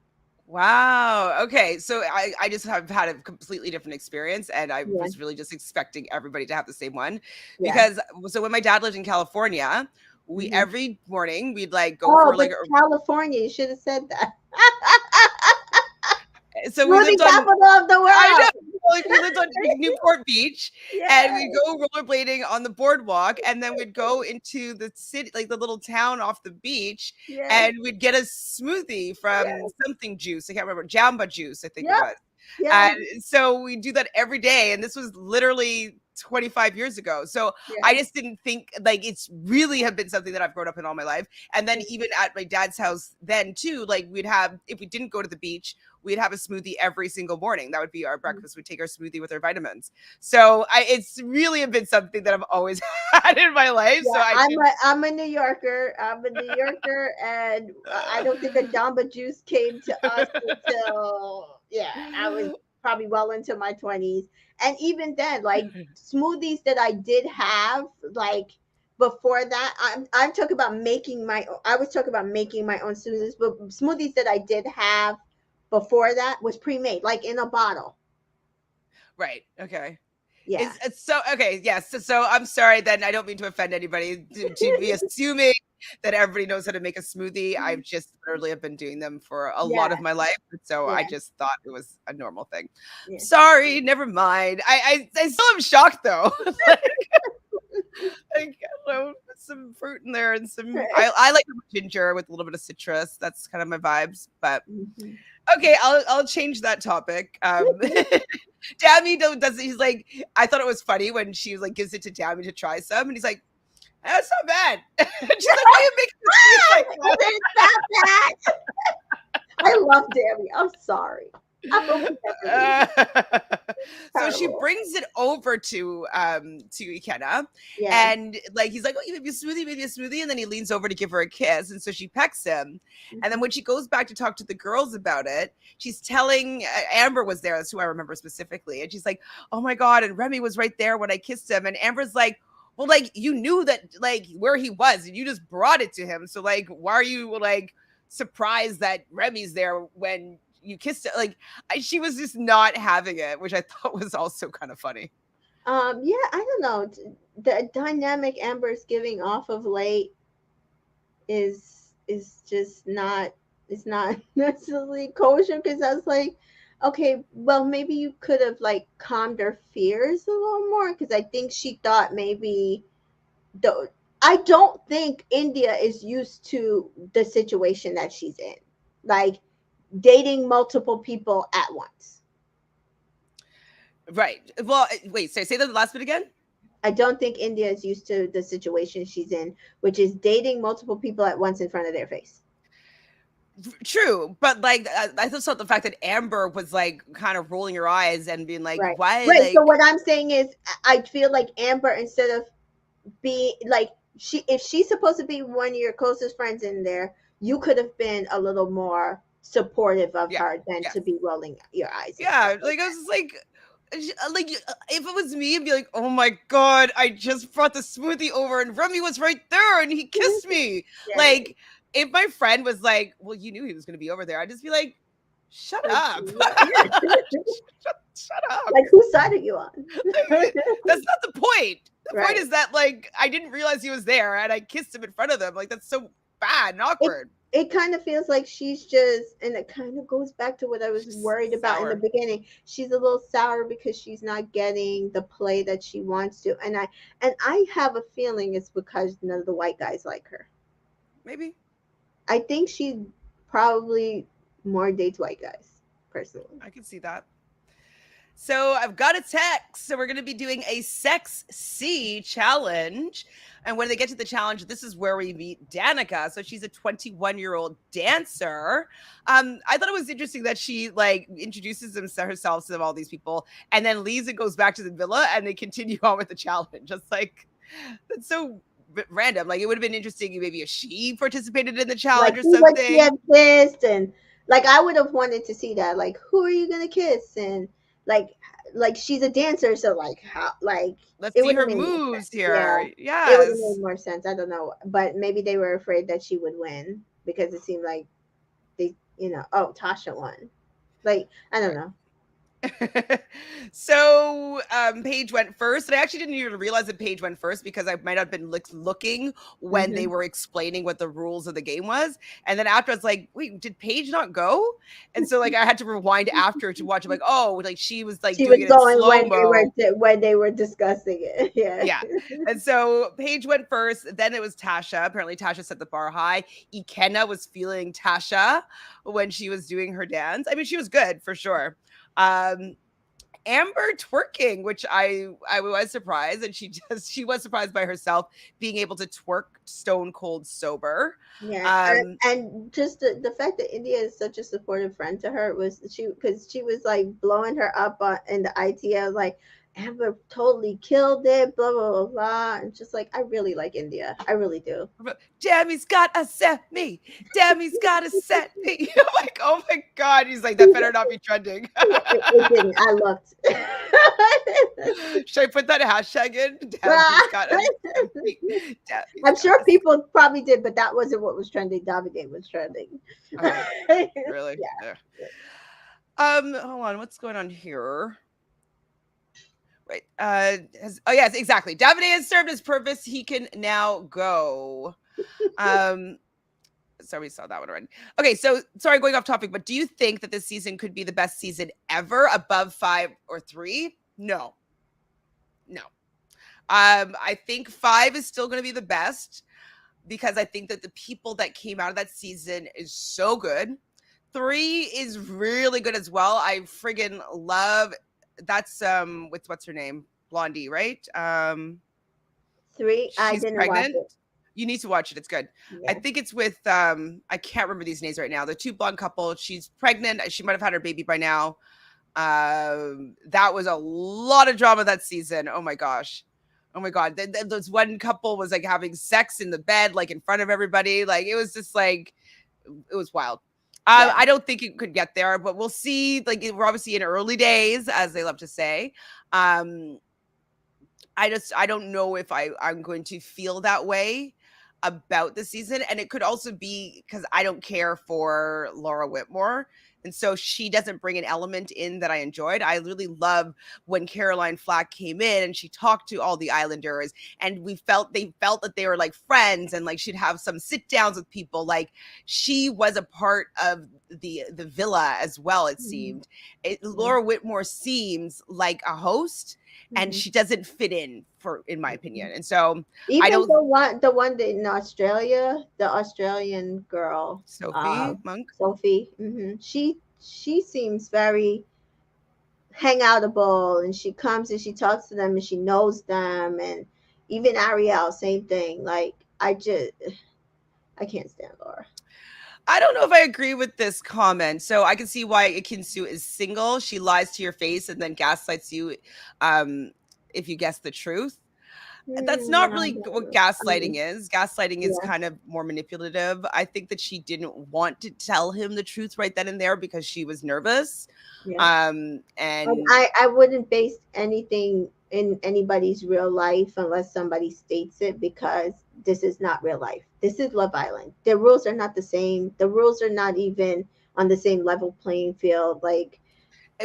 Wow. Okay. So I just have had a completely different experience, and I Yeah, was really just expecting everybody to have the same one. yeah. Because so when my dad lived in California, we Hmm. every morning we'd like go Oh, for but like California, you should have said that. so we Smoothie lived on capital of the I know. world. Like we lived on Newport Beach, and we'd Yeah, go rollerblading on the boardwalk, and then we'd go into the city, like the little town off the beach, yeah, and we'd get a smoothie from yeah. something juice. I can't remember, Jamba juice, I think it Yep, was. yeah, And so we do that every day. And this was literally 25 years ago. So I yeah. just didn't think like it's really have been something that I've grown up in all my life. And then even at my dad's house then too, like we'd have, if we didn't go to the beach, we'd have a smoothie every single morning. That would be our breakfast. We'd take our smoothie with our vitamins. So it's really been something that I've always had in my life. So Yeah, I did. I'm a New Yorker. I'm a New Yorker, and I don't think a Jamba Juice came to us until yeah, I was probably well into my 20s. And even then, like smoothies that I did have, like before that, I'm talking about making my. I was talking about making my own smoothies, but smoothies that I did have before that was pre-made, like in a bottle. Right. Okay. Yeah. It's so okay, yes. So I'm sorry then I don't mean to offend anybody to be assuming that everybody knows how to make a smoothie. I've just literally have been doing them for a lot Yeah. of my life. So I Yeah. just thought it was a normal thing. Yeah. Sorry, never mind. I still am shocked though. Like, I don't know, some fruit in there and some I like ginger with a little bit of citrus. That's kind of my vibes. But Mhm. okay, I'll change that topic. Tammy does he's like, I thought it was funny when she was like gives it to Tammy to try some, and he's like, that's not bad. She's like, why are you making it taste like that? Stop that. I love Dammy. I'm sorry. How could we ever be Uh, so she terrible? brings it over to Ikenna, Yeah. and like he's like, "Oh, you made me a smoothie," and then he leans over to give her a kiss, and so she pecks him. And then Hmm. when she goes back to talk to the girls about it, she's telling Amber was there. That's who I remember specifically, and she's like, "Oh my god!" And Remy was right there when I kissed him, and Amber's like, "Well, like you knew that like where he was, and you just brought it to him. So like, why are you like surprised that Remy's there when?" You kissed it like she was just not having it, which I thought was also kind of funny. Yeah, I don't know. The dynamic Amber's giving off of late is just not, it's not necessarily kosher, because I was like, okay, well maybe you could have like calmed her fears a little more, because I think she thought maybe the I don't think India is used to the situation that she's in. Like dating multiple people at once. Right. Well, wait, say the last bit again. I don't think India is used to the situation she's in, which is dating multiple people at once in front of their face. True, but like I just thought the fact that Amber was like kind of rolling her eyes and being like, Right. "Why?" Right. So Like, what I'm saying is I feel like Amber, instead of be like, she, if she's supposed to be one of your closest friends in there, you could have been a little more supportive of yeah, her than yes, to be rolling your eyes and stuff yeah. like Like I was just like if it was me, I'd be like, "Oh my god, I just brought the smoothie over and Remy was right there and he that. kissed me." Yeah. Like if my friend was like, "Well, you knew he was going to be over there," I'd just be like, "Shut Like, up, yeah. shut up." Like, whose side are you on? Like, that's not the point. The point Right. is that like I didn't realize he was there and I kissed him in front of them. Like that's so bad and It awkward. it kind of feels like she's just, and it kind of goes back to what I was She's worried about in the sour. beginning. She's a little sour because she's not getting the play that she wants to, and I have a feeling it's because none of the white guys like her. Maybe I think she probably more dates white guys, personally. I can see that. So I've got a text. So we're going to be doing a sex C challenge. And when they get to the challenge, this is where we meet Danica. So she's a 21-year-old dancer. I thought it was interesting that she like introduces herself to all these people and then leaves and goes back to the villa and they continue on with the challenge. It's like, that's so random. Like it would have been interesting maybe if she participated in the Like, challenge or who would she have something. kissed, and like I would have wanted to see that. Like, who are you gonna kiss? And like like she's a dancer, so like how, like Let's it see would have her made more moves sense. Yeah, here. it would have made Yes. more sense. I don't know, but maybe they were afraid that she would win because it seemed like they, oh, Tasha won. Like, I don't know. So Paige went first, and I actually didn't even realize that Paige went first because I might have been looking when they Hmm. were explaining what the rules of the game was, and then after I was like, "Wait, did Paige not go?" And so like I had to rewind after to watch. I'm like, "Oh, like she was like She was doing it in going slow when they were mo." when they were discussing it. Yeah. Yeah. And so Paige went first. Then it was Tasha. Apparently, Tasha set the bar high. Ikenna was feeling Tasha when she was doing her dance. I mean, she was good for sure. Um, Amber twerking, which I was surprised, and she was surprised by herself being able to twerk stone cold sober. Yeah, Um, and just the fact that India is such a supportive friend to her was she, because she was like blowing her up in the ITL, like Amber totally killed it, blah blah blah blah, and just like, I really like India, I really do. Dammy's got to set me. Dammy's got to set me. I'm like, oh my god. He's like, that better not be trending. It didn't. I looked. Should I put that hashtag in? Dammy's got to set me. Dammy's I'm got sure to set. people probably did, but that wasn't what was trending. Davide was trending. Oh, Yeah. really? Yeah. Hold on. What's going on here? Right. Oh yes, exactly. Davide has served his purpose. He can now go. Um, sorry, we saw that one already. Okay, so sorry, going off topic, but do you think that this season could be the best season ever, above 5 or 3? No, no. I think 5 is still going to be the best because I think that the people that came out of that season is so good. 3 is really good as well. I friggin' love that's what's her name? Blondie, right? Three. I She's didn't watch pregnant. it. You need to watch it. It's good. I Yeah. think it's with I can't remember these names right now. The two blonde couple. She's pregnant. She might have had her baby by now. That was a lot of drama that season. Oh my gosh. Oh my god. This one couple was like having sex in the bed, like in front of everybody. Like it was just like it was wild. Yeah. I don't think it could get there, but we'll see. Like we're obviously in early days, as they love to say. Um, I don't know if I'm going to feel that way about the season, and it could also be because I don't care for Laura Whitmore, and so she doesn't bring an element in that I enjoyed. I really love when Caroline Flack came in and she talked to all the Islanders, and they felt that they were like friends, and like she'd have some sit downs with people. Like she was a part of the villa as well. It Mhm. seemed Laura Whitmore seems like a host and Mhm. she doesn't fit in for in my Mhm. opinion. And so I Even don't the one that in Australia, the Australian girl, Sophie Monk. Sophie, she seems very hang outable, and she comes and she talks to them and she knows them, and even Ariel, same thing. Like I can't stand Laura. I don't know if I agree with this comment. So I can see why Ekin-Su is single. She lies to your face and then gaslights you um if you guess the truth. That's not I really don't what know. I gaslighting mean, is. Gaslighting is yeah, kind of more manipulative. I think that she didn't want to tell him the truth right then and there because she was nervous. yeah. And And I wouldn't base anything in anybody's real life unless somebody states it, because this is not real life. This is Love Island. The rules are not the same. The rules are not even on the same level playing field. Like,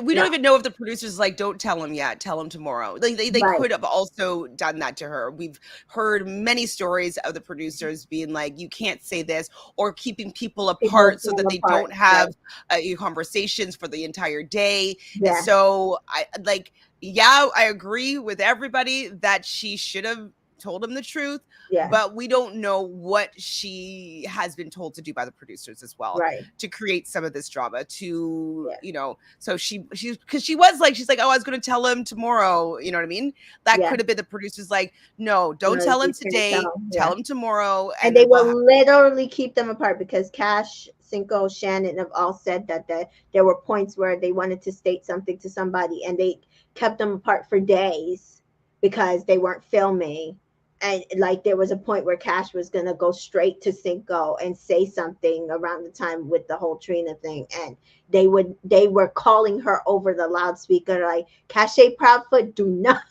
we no, don't even know if the producers like don't tell him yet, tell him tomorrow. Like they right. could have also done that to her. We've heard many stories of the producers being like, you can't say this, or keeping people People apart so fall that they apart. don't Right. have conversations for the entire day. And Yeah. so I like, yeah, I agree with everybody that she should have told him the truth, Yeah. but we don't know what she has been told to do by the producers as well Right. to create some of this drama to, Yeah. so she's because she was like, she's like, oh, I was going to tell him tomorrow. You know what I mean? That Yeah. could have been the producers like, no, don't No, tell him you can't today, tell. tell Yeah. him tomorrow. And And they then we'll will literally keep them apart, because Cash, Cinco, Shannon have all said that there were points where they wanted to state something to somebody and they kept them apart for days because they weren't filming. And like there was a point where Cash was gonna go straight to Cinco and say something around the time with the whole Trina thing, and they were calling her over the loudspeaker like, Cache Proudfoot, do not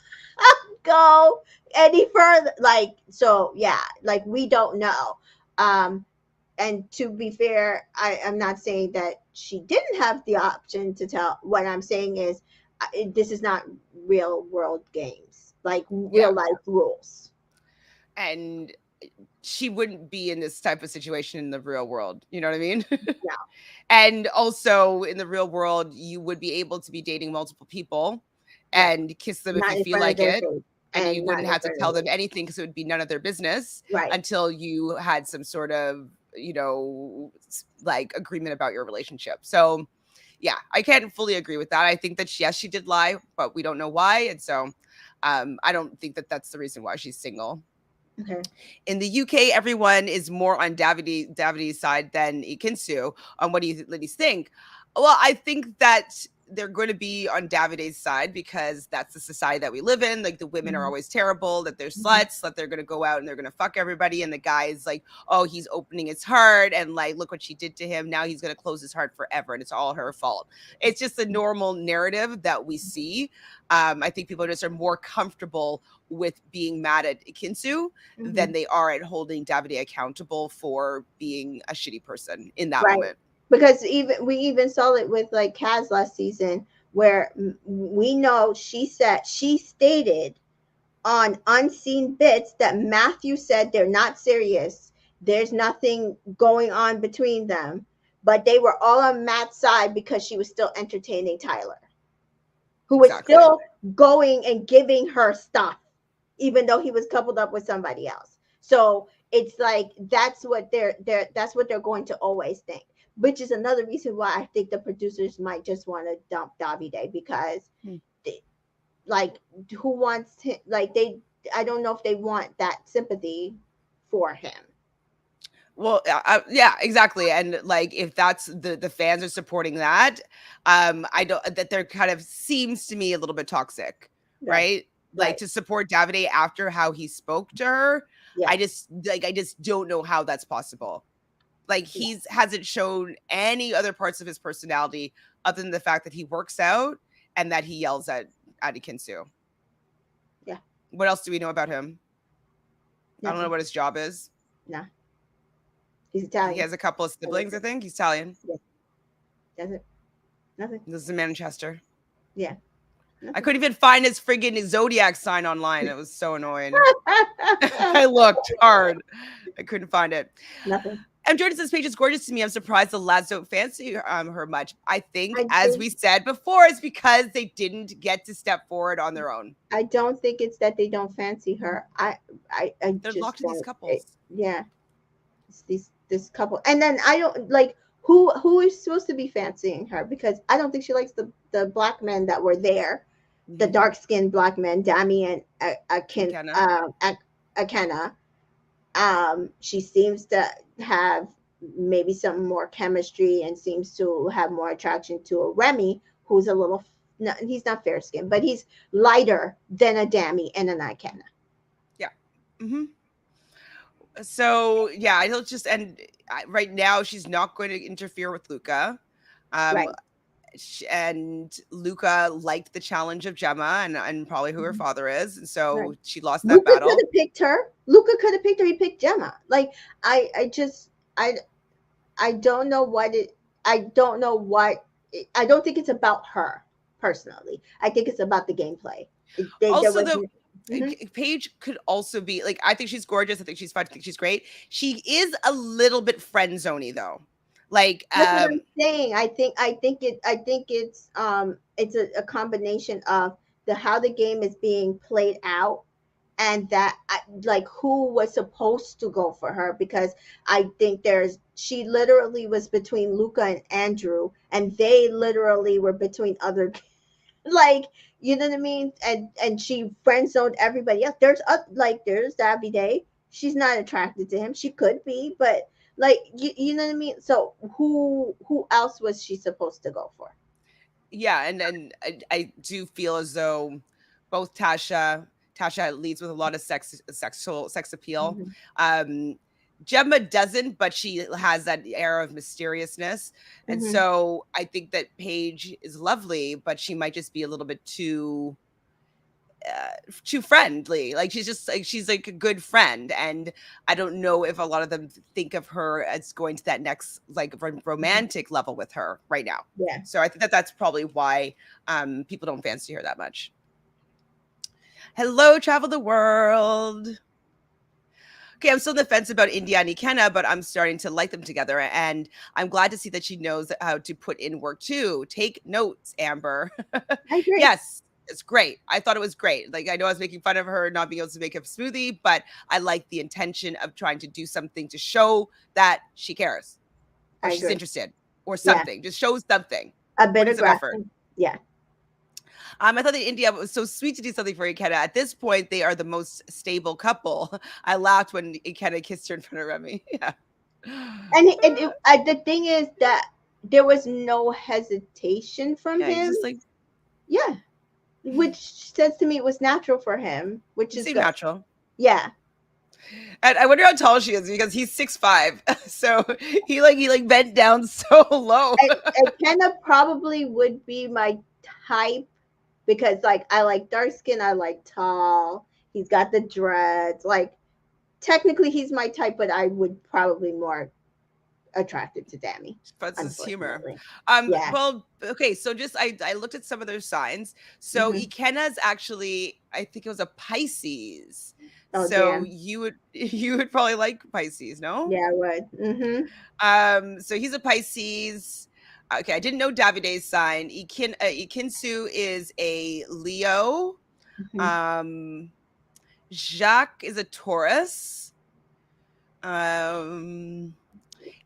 go any further. Like, so yeah, like we don't know. Um, and to be fair, I'm not saying that she didn't have the option to tell. What I'm saying is, this is not real world games, like yeah. real life rules. And she wouldn't be in this type of situation in the real world. You know what I mean? No, And also in the real world, you would be able to be dating multiple people right. and kiss them if Not you in feel front of like their it. face, And you and not wouldn't in have to front of tell their them anything because it would be none of their business right. until you had some sort of, like agreement about your relationship. So, yeah, I can't fully agree with that. I think that yes, she did lie, but we don't know why. And so, I don't think that that's the reason why she's single. Okay. In the UK, everyone is more on Davide's side than Ekin-Su. What do you ladies think? Well, I think that they're going to be on Davide's side because that's the society that we live in. Like the women are Mhm. always terrible, that they're Mhm. sluts, that they're going to go out and they're going to fuck everybody. And the guy is like, oh, he's opening his heart and like, look what she did to him. Now he's going to close his heart forever and it's all her fault. It's just a normal narrative that we see. I think people just are more comfortable with being mad at Ekin-Su than Mhm. they are at holding Davide accountable for being a shitty person in that Right. moment. Because even we even saw it with like Kaz last season, where we know she stated on unseen bits that Matthew said they're not serious. There's nothing going on between them, but they were all on Matt's side because she was still entertaining Tyler, who was Exactly. still going and giving her stuff, even though he was coupled up with somebody else. So it's like that's what they're going to always think. Which is another reason why I think the producers might just want to dump Davide, because Hmm. they, like, who wants him? Like, they, I don't know if they want that sympathy for him. Well, yeah, exactly. And like, if that's the fans are supporting that, I don't that there kind of seems to me a little bit toxic, Right. right? Like Right. to support Davide after how he spoke to her. Yeah. I just don't know how that's possible. Like Yeah. he's hasn't shown any other parts of his personality other than the fact that he works out and that he yells at Ekin-Su. Yeah. What else do we know about him? I don't know Nothing. what his job is. Nah. He's He Italian. has a couple of siblings, I think. He's Italian. Yeah. That's it. Nothing. This is in Manchester. Yeah. I Nothing. couldn't even find his friggin' Zodiac sign online. It was so annoying. I looked hard. I couldn't find it. Nothing. Jordan says Paige is gorgeous to me. I'm surprised the lads don't fancy her much. I think, I as think we said before, it's because they didn't get to step forward on their own. I don't think it's that they don't fancy her. I They're just locked to these don't. couples. Yeah. It's this couple, and then I don't like who is supposed to be fancying her, because I don't think she likes the black men that were there, the dark skinned black men, Dami and McKenna. Akenna. She seems to have maybe some more chemistry and seems to have more attraction to a Remy, who's a little. No, he's not fair skinned, but he's lighter than a Dami and an Akenna. Yeah. Mm-hmm. So yeah, I don't just right now she's not going to interfere with Luca. Right. And Luca liked the challenge of Gemma and probably who her father is, and so Right. she lost that Luca battle. could have picked her. Luca could have picked her. He picked Gemma. Like I just I don't know what it. I don't know what. I don't think it's about her personally. I think it's about the gameplay. Also, though, Mm-hmm. Paige could also be like, I think she's gorgeous. I think she's fun. I think she's great. She is a little bit friend zoney though. Like, That's what I'm saying. It's a combination of the how the game is being played out, and that like who was supposed to go for her, because I think she literally was between Luca and Andrew, and they literally were between other like, you know what I mean, and she friend zoned everybody else. There's Davide. She's not attracted to him. She could be, but like you know what I mean. So who else was she supposed to go for? yeah, and I do feel as though both Tasha leads with a lot of sex appeal. Mm-hmm. Gemma doesn't, but she has that air of mysteriousness. And Mm-hmm. so I think that Paige is lovely, but she might just be a little bit too friendly. Like she's like a good friend, and I don't know if a lot of them think of her as going to that next like romantic level with her right now. Yeah. So I think that that's probably why people don't fancy her that much. Hello, travel the world. Okay, I'm still on the fence about India and Ikenna, but I'm starting to like them together. And I'm glad to see that she knows how to put in work too. Take notes, Amber. I agree. Yes, it's great. I thought it was great. Like, I know I was making fun of her not being able to make a smoothie, but I like the intention of trying to do something to show that she cares or I she's agree. interested or Yeah. something. Just show something. A bit Put in of some effort. Yeah. I thought that India was so sweet to do something for Ikenna. At this point, they are the most stable couple. I laughed when Ikenna kissed her in front of Remy. Yeah. And the thing is that there was no hesitation from Yeah, he's him. just like, Yeah. Which says to me it was natural for him, which is seemed good. natural. Yeah. And I wonder how tall she is because he's 6'5". So he bent down so low. And Kenna probably would be my type, because like I like dark skin, I like tall. He's got the dreads. Like technically he's my type, but I would probably more attracted to Dami. But it's humor. Yeah. Well, okay, so just I looked at some of their signs. So Ikenna's actually, I think it was a Pisces. Oh, so damn. you would probably like Pisces, no? Yeah, I would. So he's a Pisces. Okay, I didn't know Davide's sign. Ekin-Su is a Leo. Jacques is a Taurus.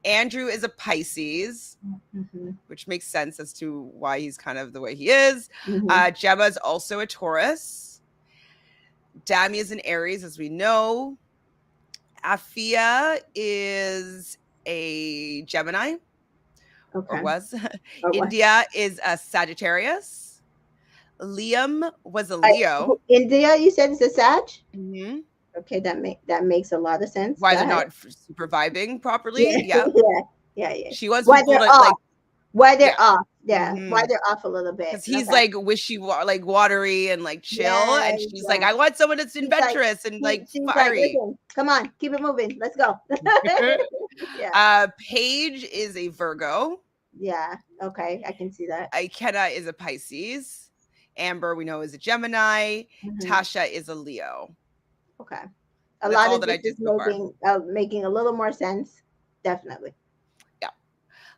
Andrew is a Pisces, which makes sense as to why he's kind of the way he is. Gemma is also a Taurus. Dami is an Aries, as we know. Afia is a Gemini, or Okay. was. Or what? India is a Sagittarius. Liam was a Leo. India, you said it's a Sag? Mhm. Okay, that makes a lot of sense. Why Go they're ahead. not super vibing Yeah, properly. Yeah. yeah, yeah, yeah. She wants Why people they're to off? like, Why they're yeah. off? Yeah, why Mhm. they're off a little bit. Because he's Okay. like like watery and like chill. Yeah, And she's like, yeah. I want someone that's She's like, adventurous and like she's like, fiery. listen, come on, keep it moving. Let's go. Yeah, Paige is a Virgo. yeah. Okay, I can see that. Ikenna is a Pisces. Amber, we know, is a Gemini. Hmm. Tasha is a Leo. Okay, a And that's lot all of that I this did is so far. making a little more sense. Definitely. Yeah.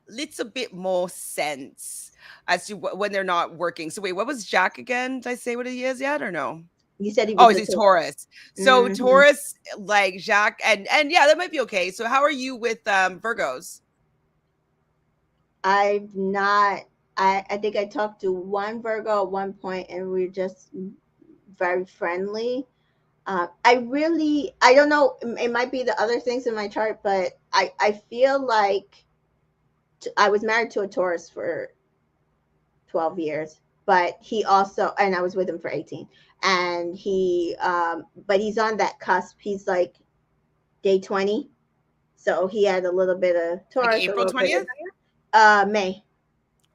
Little bit more sense as to when they're not working. So wait, what was Jack again? Did I say what he is yet or no? You said he Oh, was a he's Taurus. Taurus. So Hmm. Taurus, like Jacques, and yeah, that might be okay. So how are you with Virgos? I've not. I think I talked to one Virgo at one point, and we are just very friendly. I don't know. It might be the other things in my chart, but I feel like I was married to a Taurus for 12 years, but he also, and I was with him for 18, and but he's on that cusp. He's like day 20, so he had a little bit of Like Taurus, a April little bit 20th? of May.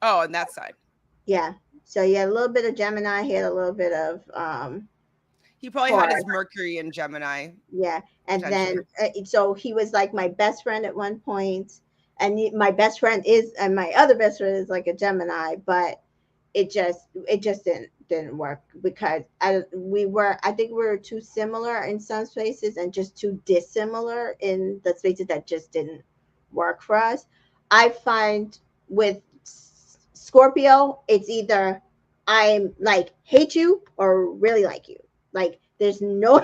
Oh, on that side. Yeah. So he had a little bit of Gemini. He had a little bit of He probably had Taurus. his Mercury in Gemini, Yeah. And potentially. then, so he was like my best friend at one point, and my best friend is, and my other best friend is like a Gemini, but it just didn't work because I think we were too similar in some spaces and just too dissimilar in the spaces that just didn't work for us. I find with Scorpio, it's either I'm like hate you or really like you. Like there's no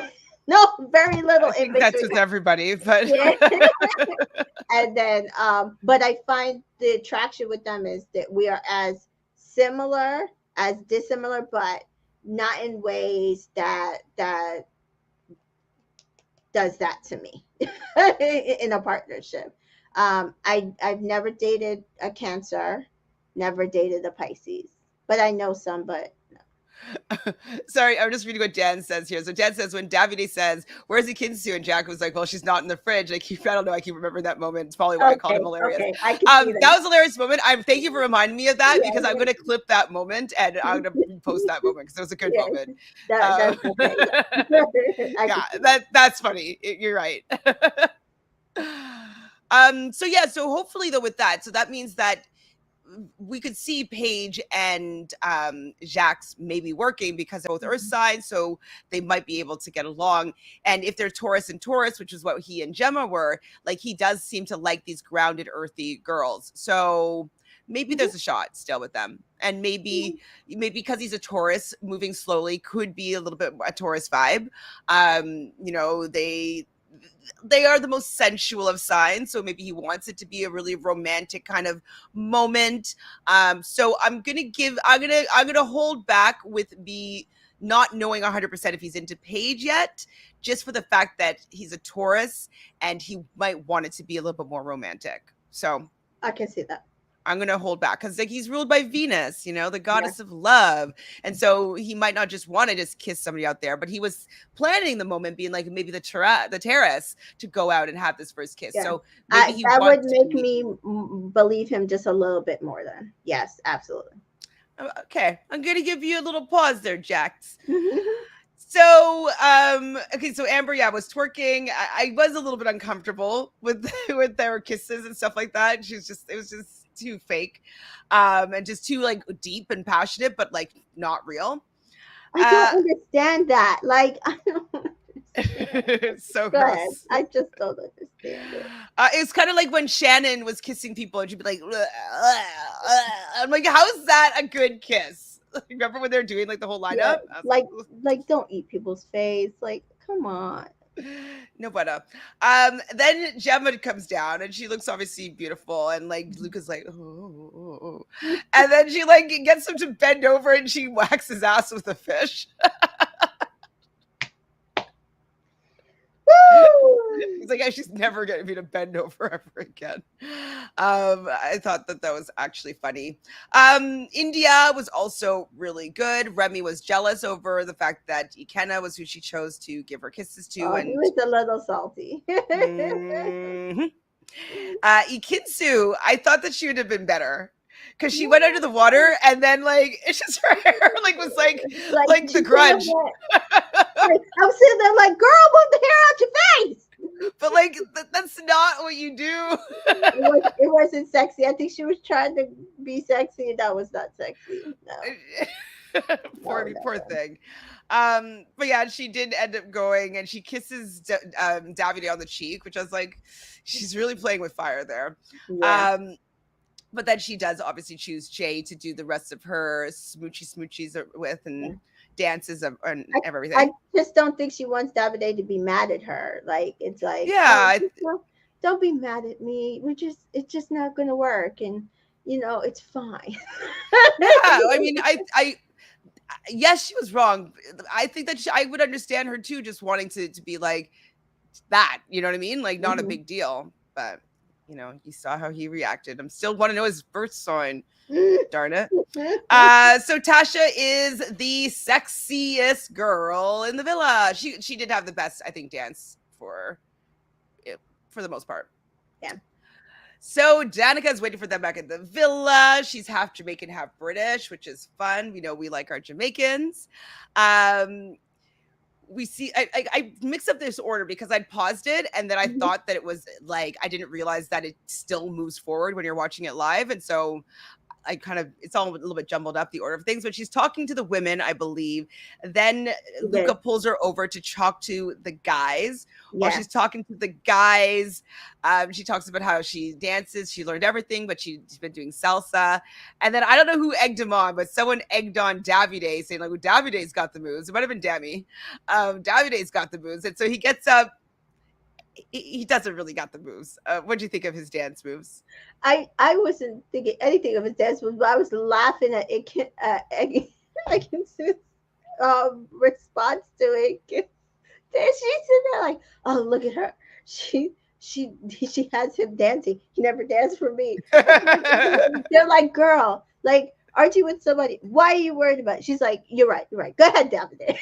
no very little I in think that's between. with everybody, but Yeah. And then but I find the attraction with them is that we are as similar as dissimilar, but not in ways that does that to me in a partnership. I've never dated a Cancer, never dated a Pisces, but I know some. But sorry, I'm just reading what Dan says here. So Dan says when Davide says, "Where's Ekin-Su?" and Jack was like, "Well, she's not in the fridge." I don't know. I keep remembering that moment. It's probably why I called him okay, hilarious. okay, I can see That that. was a hilarious moment. Thank you for reminding me of that because I'm Yeah, going to clip that moment and I'm going to post that moment because it was a good yeah, moment. that's okay. Yeah. I Yeah, can see that. that's funny. You're right. So yeah, so hopefully though with that, so that means that we could see Paige and Jacques maybe working because they're both Earth signs, so they might be able to get along. And if they're Taurus and Taurus, which is what he and Gemma were, like he does seem to like these grounded, earthy girls. So maybe Mhm. there's a shot still with them. And maybe because he's a Taurus, moving slowly could be a little bit a Taurus vibe. They are the most sensual of signs, so maybe he wants it to be a really romantic kind of moment. So I'm gonna hold back with the not knowing 100% if he's into Paige yet, just for the fact that he's a Taurus and he might want it to be a little bit more romantic. So I can see that. I'm gonna hold back because like he's ruled by Venus, the Yeah. goddess of love, and so he might not just want to just kiss somebody out there, but he was planning the moment, being like maybe the terrace to go out and have this first kiss. Yeah. So maybe he That would wants to make be me believe him just a little bit more then. Yes, absolutely. okay. I'm gonna give you a little pause there, Jax. So, okay, so Amber, yeah, was twerking. I was a little bit uncomfortable with with their kisses and stuff like that. It was just too fake, and just too like deep and passionate, but like not real. I don't understand that. Like, I don't It's so go ahead. gross. I just don't understand it. It's kind of like when Shannon was kissing people and she'd be like, "Ugh, ugh, ugh." I'm like, how is that a good kiss? Remember when they're doing like the whole Yeah, lineup? I was like like, like don't eat people's face. Like, come on. no bueno. Then Gemma comes down and she looks obviously beautiful, and like Luca's like, oh. And then she like gets him to bend over and she whacks his ass with a fish. Woo! He's like, she's never going to be to bend over ever again. I thought that was actually funny. India was also really good. Remy was jealous over the fact that Ikenna was who she chose to give her kisses to, Oh, he and was a little salty. mhm. Ekin-Su, I thought that she would have been better because she went under the water and then like it's just her hair like was Like like the she could have Grudge, went. Like, I'm sitting there like, girl, move the hair out your face. but like that's not what you do. It wasn't sexy. I think she was trying to be sexy, and that was not sexy. No, no, Poor no. thing. But yeah, she did end up going and she kisses Davide on the cheek, which I was like, she's really playing with fire there. Yeah. Um, but then she does obviously choose Jay to do the rest of her smoochies with Yeah. and dances and I everything. just don't think she wants Davide to be mad at her. Like it's like, Yeah, oh, just don't be mad at me. It's just not gonna work, and it's fine. yeah. I mean, I yes, she was wrong. I think that I would understand her too, just wanting to be like that. You know what I mean? Like not a Mhm. big deal, but you saw how he reacted. I'm still want to know his birth sign. Darn it. So Tasha is the sexiest girl in the villa. She did have the best, I think, dance for the most part. Yeah. So Danica is waiting for them back at the villa. She's half Jamaican, half British, which is fun. We like our Jamaicans. We see I mixed up this order because I'd paused it and then I Mhm. thought that it was like I didn't realize that it still moves forward when you're watching it live. And so it's all a little bit jumbled up, the order of things, but she's talking to the women, I believe. Then She Luca did. pulls her over to talk to the guys. While Yeah. she's talking to the guys, she talks about how she dances, she learned everything, but she's been doing salsa. And then I don't know who egged him on, but someone egged on Davide, saying like, well, Davide's got the moves. It might have been Demi. Davide's got the moves. And so he gets up. He doesn't really got the moves. What do you think of his dance moves? I wasn't thinking anything of his dance moves, but I was laughing at Ekin-Su's response to it. There she's sitting there like, oh, look at her. She has him dancing. He never danced for me. They're like, girl, like, aren't you with somebody? Why are you worried about it? She's like, you're right, you're right. Go ahead, Davide.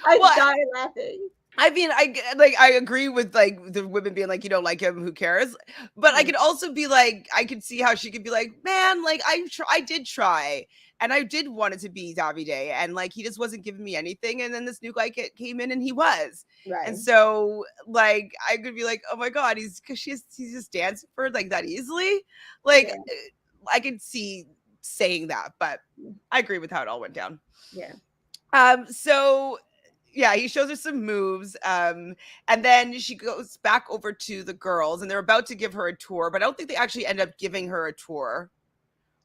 I Well, started laughing. I mean, I agree with like the women being like, you don't like him, who cares? But I Yeah. could also be like, I could see how she could be like, man, like I did try, and I did want it to be Davide, and like he just wasn't giving me anything, and then this new guy came in and he was, and Right. so like I could be like, oh my god, he's just dancing for like that easily, like Yeah. I could see saying that, but I agree with how it all went down. Yeah. So yeah, he shows her some moves. And then she goes back over to the girls and they're about to give her a tour, but I don't think they actually end up giving her a tour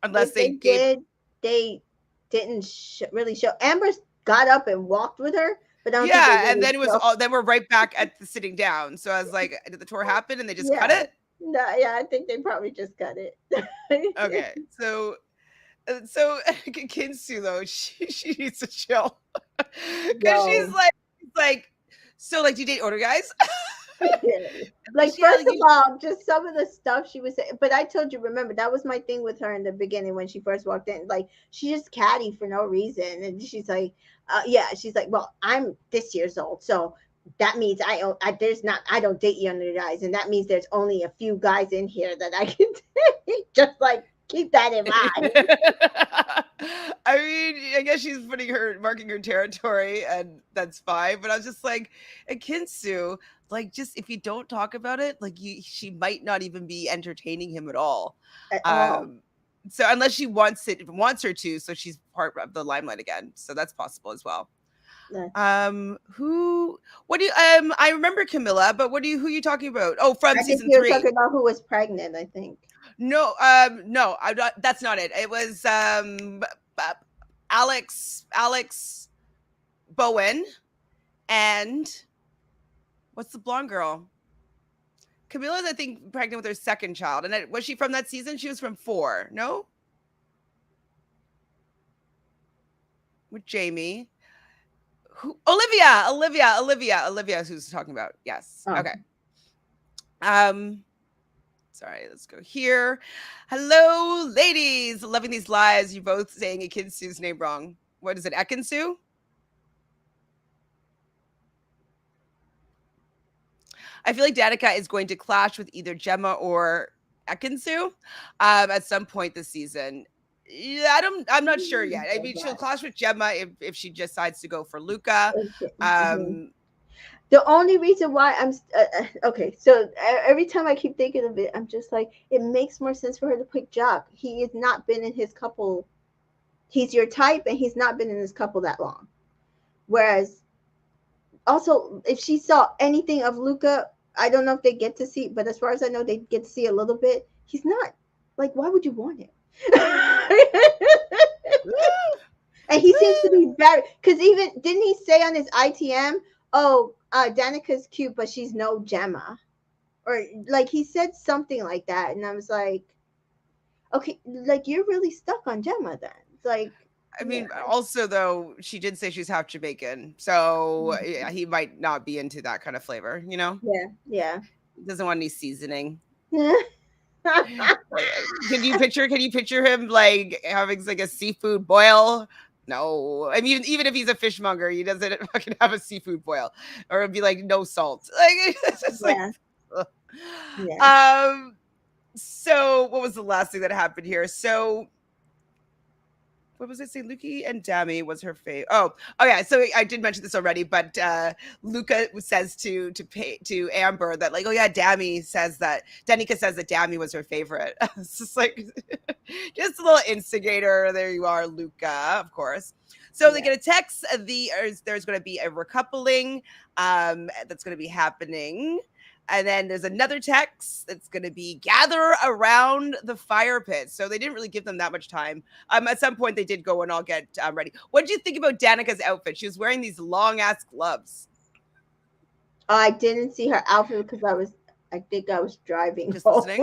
unless If they they gave. did, they didn't really show. Amber got up and walked with her, but I don't think they Yeah, and really then it was show. all then we're right back at the sitting down. So I was like, did the tour happen and they just cut Yeah. it? No, yeah, I think they probably just cut it. Okay. So Kinsu though, she needs to chill. Cause Yo. she's like, so like, do you date older guys? Like, Yeah, first like of all, just some of the stuff she was saying. But I told you, remember, that was my thing with her in the beginning when she first walked in. Like, she's just catty for no reason. And she's like, yeah, she's like, well, I'm this years old. So that means I don't date younger guys. And that means there's only a few guys in here that I can date. Just like, keep that in mind. I mean, I guess she's marking her territory, and that's fine. But I was just like, Akinsu, like, just if you don't talk about it, like, she might not even be entertaining him at all. At all. Um, so unless she wants her to, so she's part of the limelight again. So that's possible as well. Uh, What do you, I remember Camilla, but who are you talking about? Oh, from I think season you were 3. talking about who was pregnant, I think. No, I'm not. That's not it. It was Alex Bowen, and what's the blonde girl? Camilla's, I think, pregnant with her second child. And was she from that season? She was from 4. No, with Jamie. Olivia is who's talking about. Yes. Oh, Okay. Um Sorry, let's go here. Hello, ladies. Loving these lives. You both saying Ekin-Su's name wrong. What is it? Ekin-Su? I feel like Danica is going to clash with either Gemma or Ekin-Su at some point this season. Yeah, I'm not sure yet. I mean, she'll clash with Gemma if she decides to go for Luca. okay. Mhm. Um, The only reason why okay, so every time I keep thinking of it, I'm just like, it makes more sense for her to pick Jacques. He has not been in his couple. He's your type, and he's not been in his couple that long. Whereas, also, if she saw anything of Luca, I don't know if they get to see, but as far as I know, they get to see a little bit. He's not, like, why would you want him? And he seems to be very, because even didn't he say on his ITM, oh, Danica's cute, but she's no Gemma, or like he said something like that, and I was like, okay, like you're really stuck on Gemma then. It's like, I yeah, mean, also though, she did say she's half Jamaican, so yeah, mhm. he might not be into that kind of flavor. Yeah, yeah. He doesn't want any seasoning. Yeah. Can you picture him like having like a seafood boil? No. I mean, even if he's a fishmonger, he doesn't fucking have a seafood boil. Or it'd be like no salt. Like it's just like Yeah, ugh. yeah. um so what was the last thing that happened here? So what was it? Say Luki and Dami was her fave. Oh yeah. So I did mention this already, but Luca says to Amber that like, oh yeah, Dami says that Danica says that Dami was her favorite. It's just like just a little instigator. There you are, Luca, of course. So they Yeah. get a text. There's going to be a recoupling that's going to be happening. And then there's another text that's going to be gather around the fire pit. So they didn't really give them that much time. At some point, they did go and all get ready. What did you think about Danica's outfit? She was wearing these long ass gloves. I didn't see her outfit because I think I was driving Just home. listening.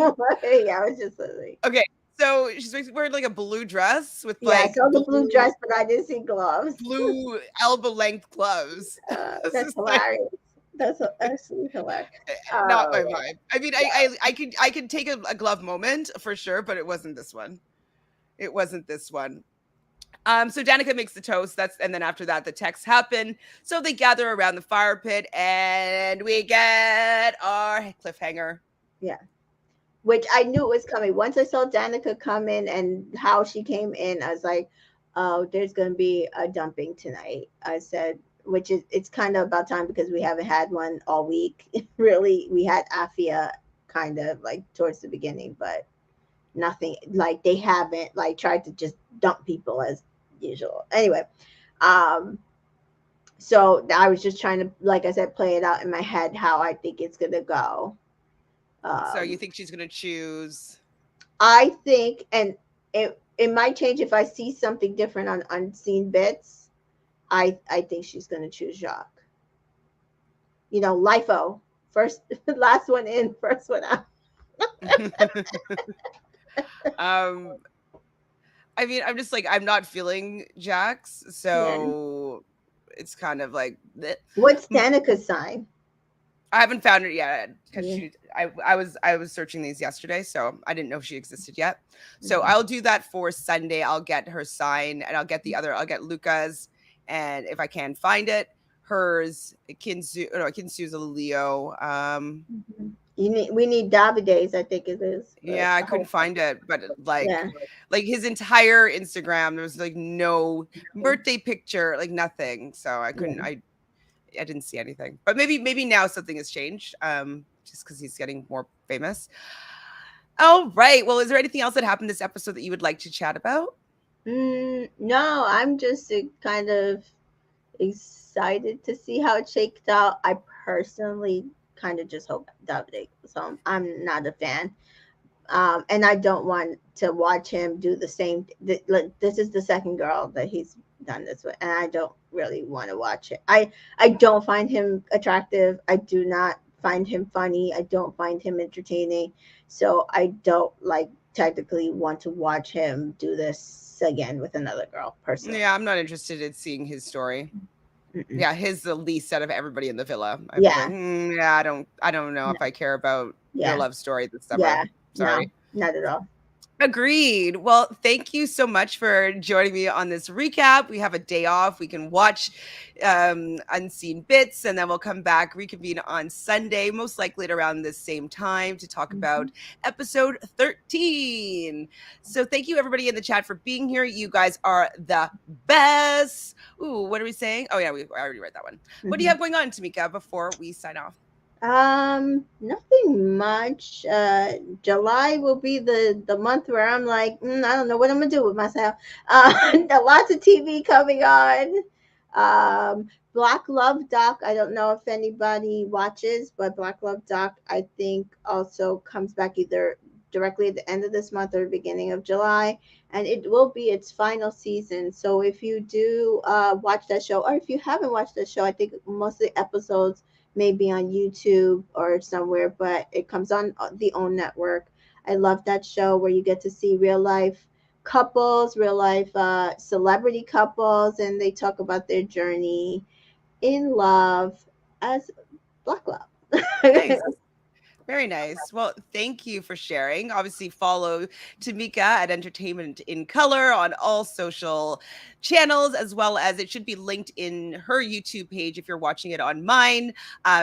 Yeah, I was just like, Okay, so she's wearing like a blue dress with yeah, I like saw the blue dress, but I didn't see gloves. blue elbow length gloves. It's That's just like hilarious. That's absolutely hilarious. not my Oh, vibe. I mean, yeah. I could take a glove moment for sure, but it wasn't this one. It wasn't this one. So Danica makes the toast. And then after that, the texts happen. So they gather around the fire pit, and we get our cliffhanger. Yeah. Which I knew was coming. Once I saw Danica come in and how she came in, I was like, "Oh, there's going to be a dumping tonight." I said, which is it's kind of about time because we haven't had one all week. Really, we had Afia kind of like towards the beginning, but nothing like they haven't like tried to just dump people as usual. Anyway, um, so I was just trying to, like I said, play it out in my head how I think it's gonna go. So you Um, think she's gonna choose? I think, and it might change if I see something different on unseen bits. I think she's gonna choose Jacques. You know, LIFO first, last one in, first one out. um, I mean, I'm just like I'm not feeling Jax, Yeah. so it's kind of like bleh. What's Danica's sign? I haven't found her yet because Yeah. I was searching these yesterday, so I didn't know she existed yet. So Mhm. I'll do that for Sunday. I'll get her sign, and I'll get Luca's, and if I can find it, hers. Kinsu, no, Kinsu's a Leo. Mhm. We need Davide's, I think it is, but Yeah, I I couldn't hope. find it, but Yeah. like his entire Instagram, there was like no birthday picture, like nothing. So Yeah. I didn't see anything. But maybe now something has changed. Just because he's getting more famous. All right. Well, is there anything else that happened this episode that you would like to chat about? No, I'm just kind of excited to see how it shakes out. I personally kind of just hope Davide. So I'm not a fan. And I don't want to watch him do the same. Like, this is the second girl that he's done this with, and I don't really want to watch it. I don't find him attractive. I do not find him funny. I don't find him entertaining. So I don't like technically want to watch him do this again with another girl personally. Yeah, I'm not interested in seeing his story. Mm-mm. Yeah, his the least out of everybody in the villa. I was like, Yeah, yeah, I don't know no, if I care about your yeah, love story this summer. yeah, no, Sorry. not at all. Agreed. Well, thank you so much for joining me on this recap. We have a day off. We can watch unseen bits, and then we'll come back, reconvene on Sunday, most likely at around the same time, to talk Mhm. about episode 13. So thank you everybody in the chat for being here. You guys are the best. Ooh, what are we saying? Oh yeah, I already read that one. What do you Mhm. have going on, Tamika, before we sign off? Nothing much. July will be the month where I'm like, I don't know what I'm gonna do with myself. Lots of TV coming on. Black Love Doc. I don't know if anybody watches, but Black Love Doc, I think, also comes back either directly at the end of this month or the beginning of July, and it will be its final season. So if you do watch that show, or if you haven't watched that show, I think most of the episodes maybe on YouTube or somewhere, but it comes on the OWN network. I love that show where you get to see real life couples, real life celebrity couples, and they talk about their journey in love as black love. Nice. Very nice. Well, thank you for sharing. Obviously, follow Tamika at Entertainment in Color on all social channels, as well as it should be linked in her YouTube page if you're watching it on mine,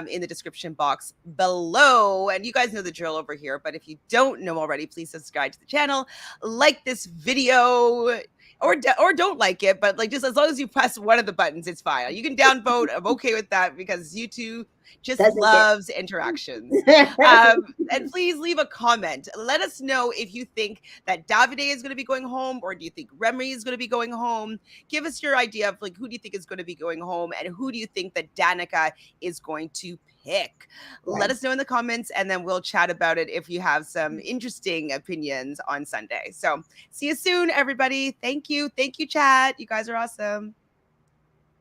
in the description box below. And you guys know the drill over here, but if you don't know already, please subscribe to the channel, like this video. Or don't like it, but like just as long as you press one of the buttons, it's fine. You can downvote. I'm okay with that because YouTube just Doesn't get. loves interactions. And please leave a comment. Let us know if you think that Davide is going to be going home, or do you think Remy is going to be going home? Give us your idea of like who do you think is going to be going home, and who do you think that Danica is going to pick? Let Right. us know in the comments, and then we'll chat about it if you have some interesting opinions on Sunday. So see you soon, everybody. Thank you, chat. You guys are awesome.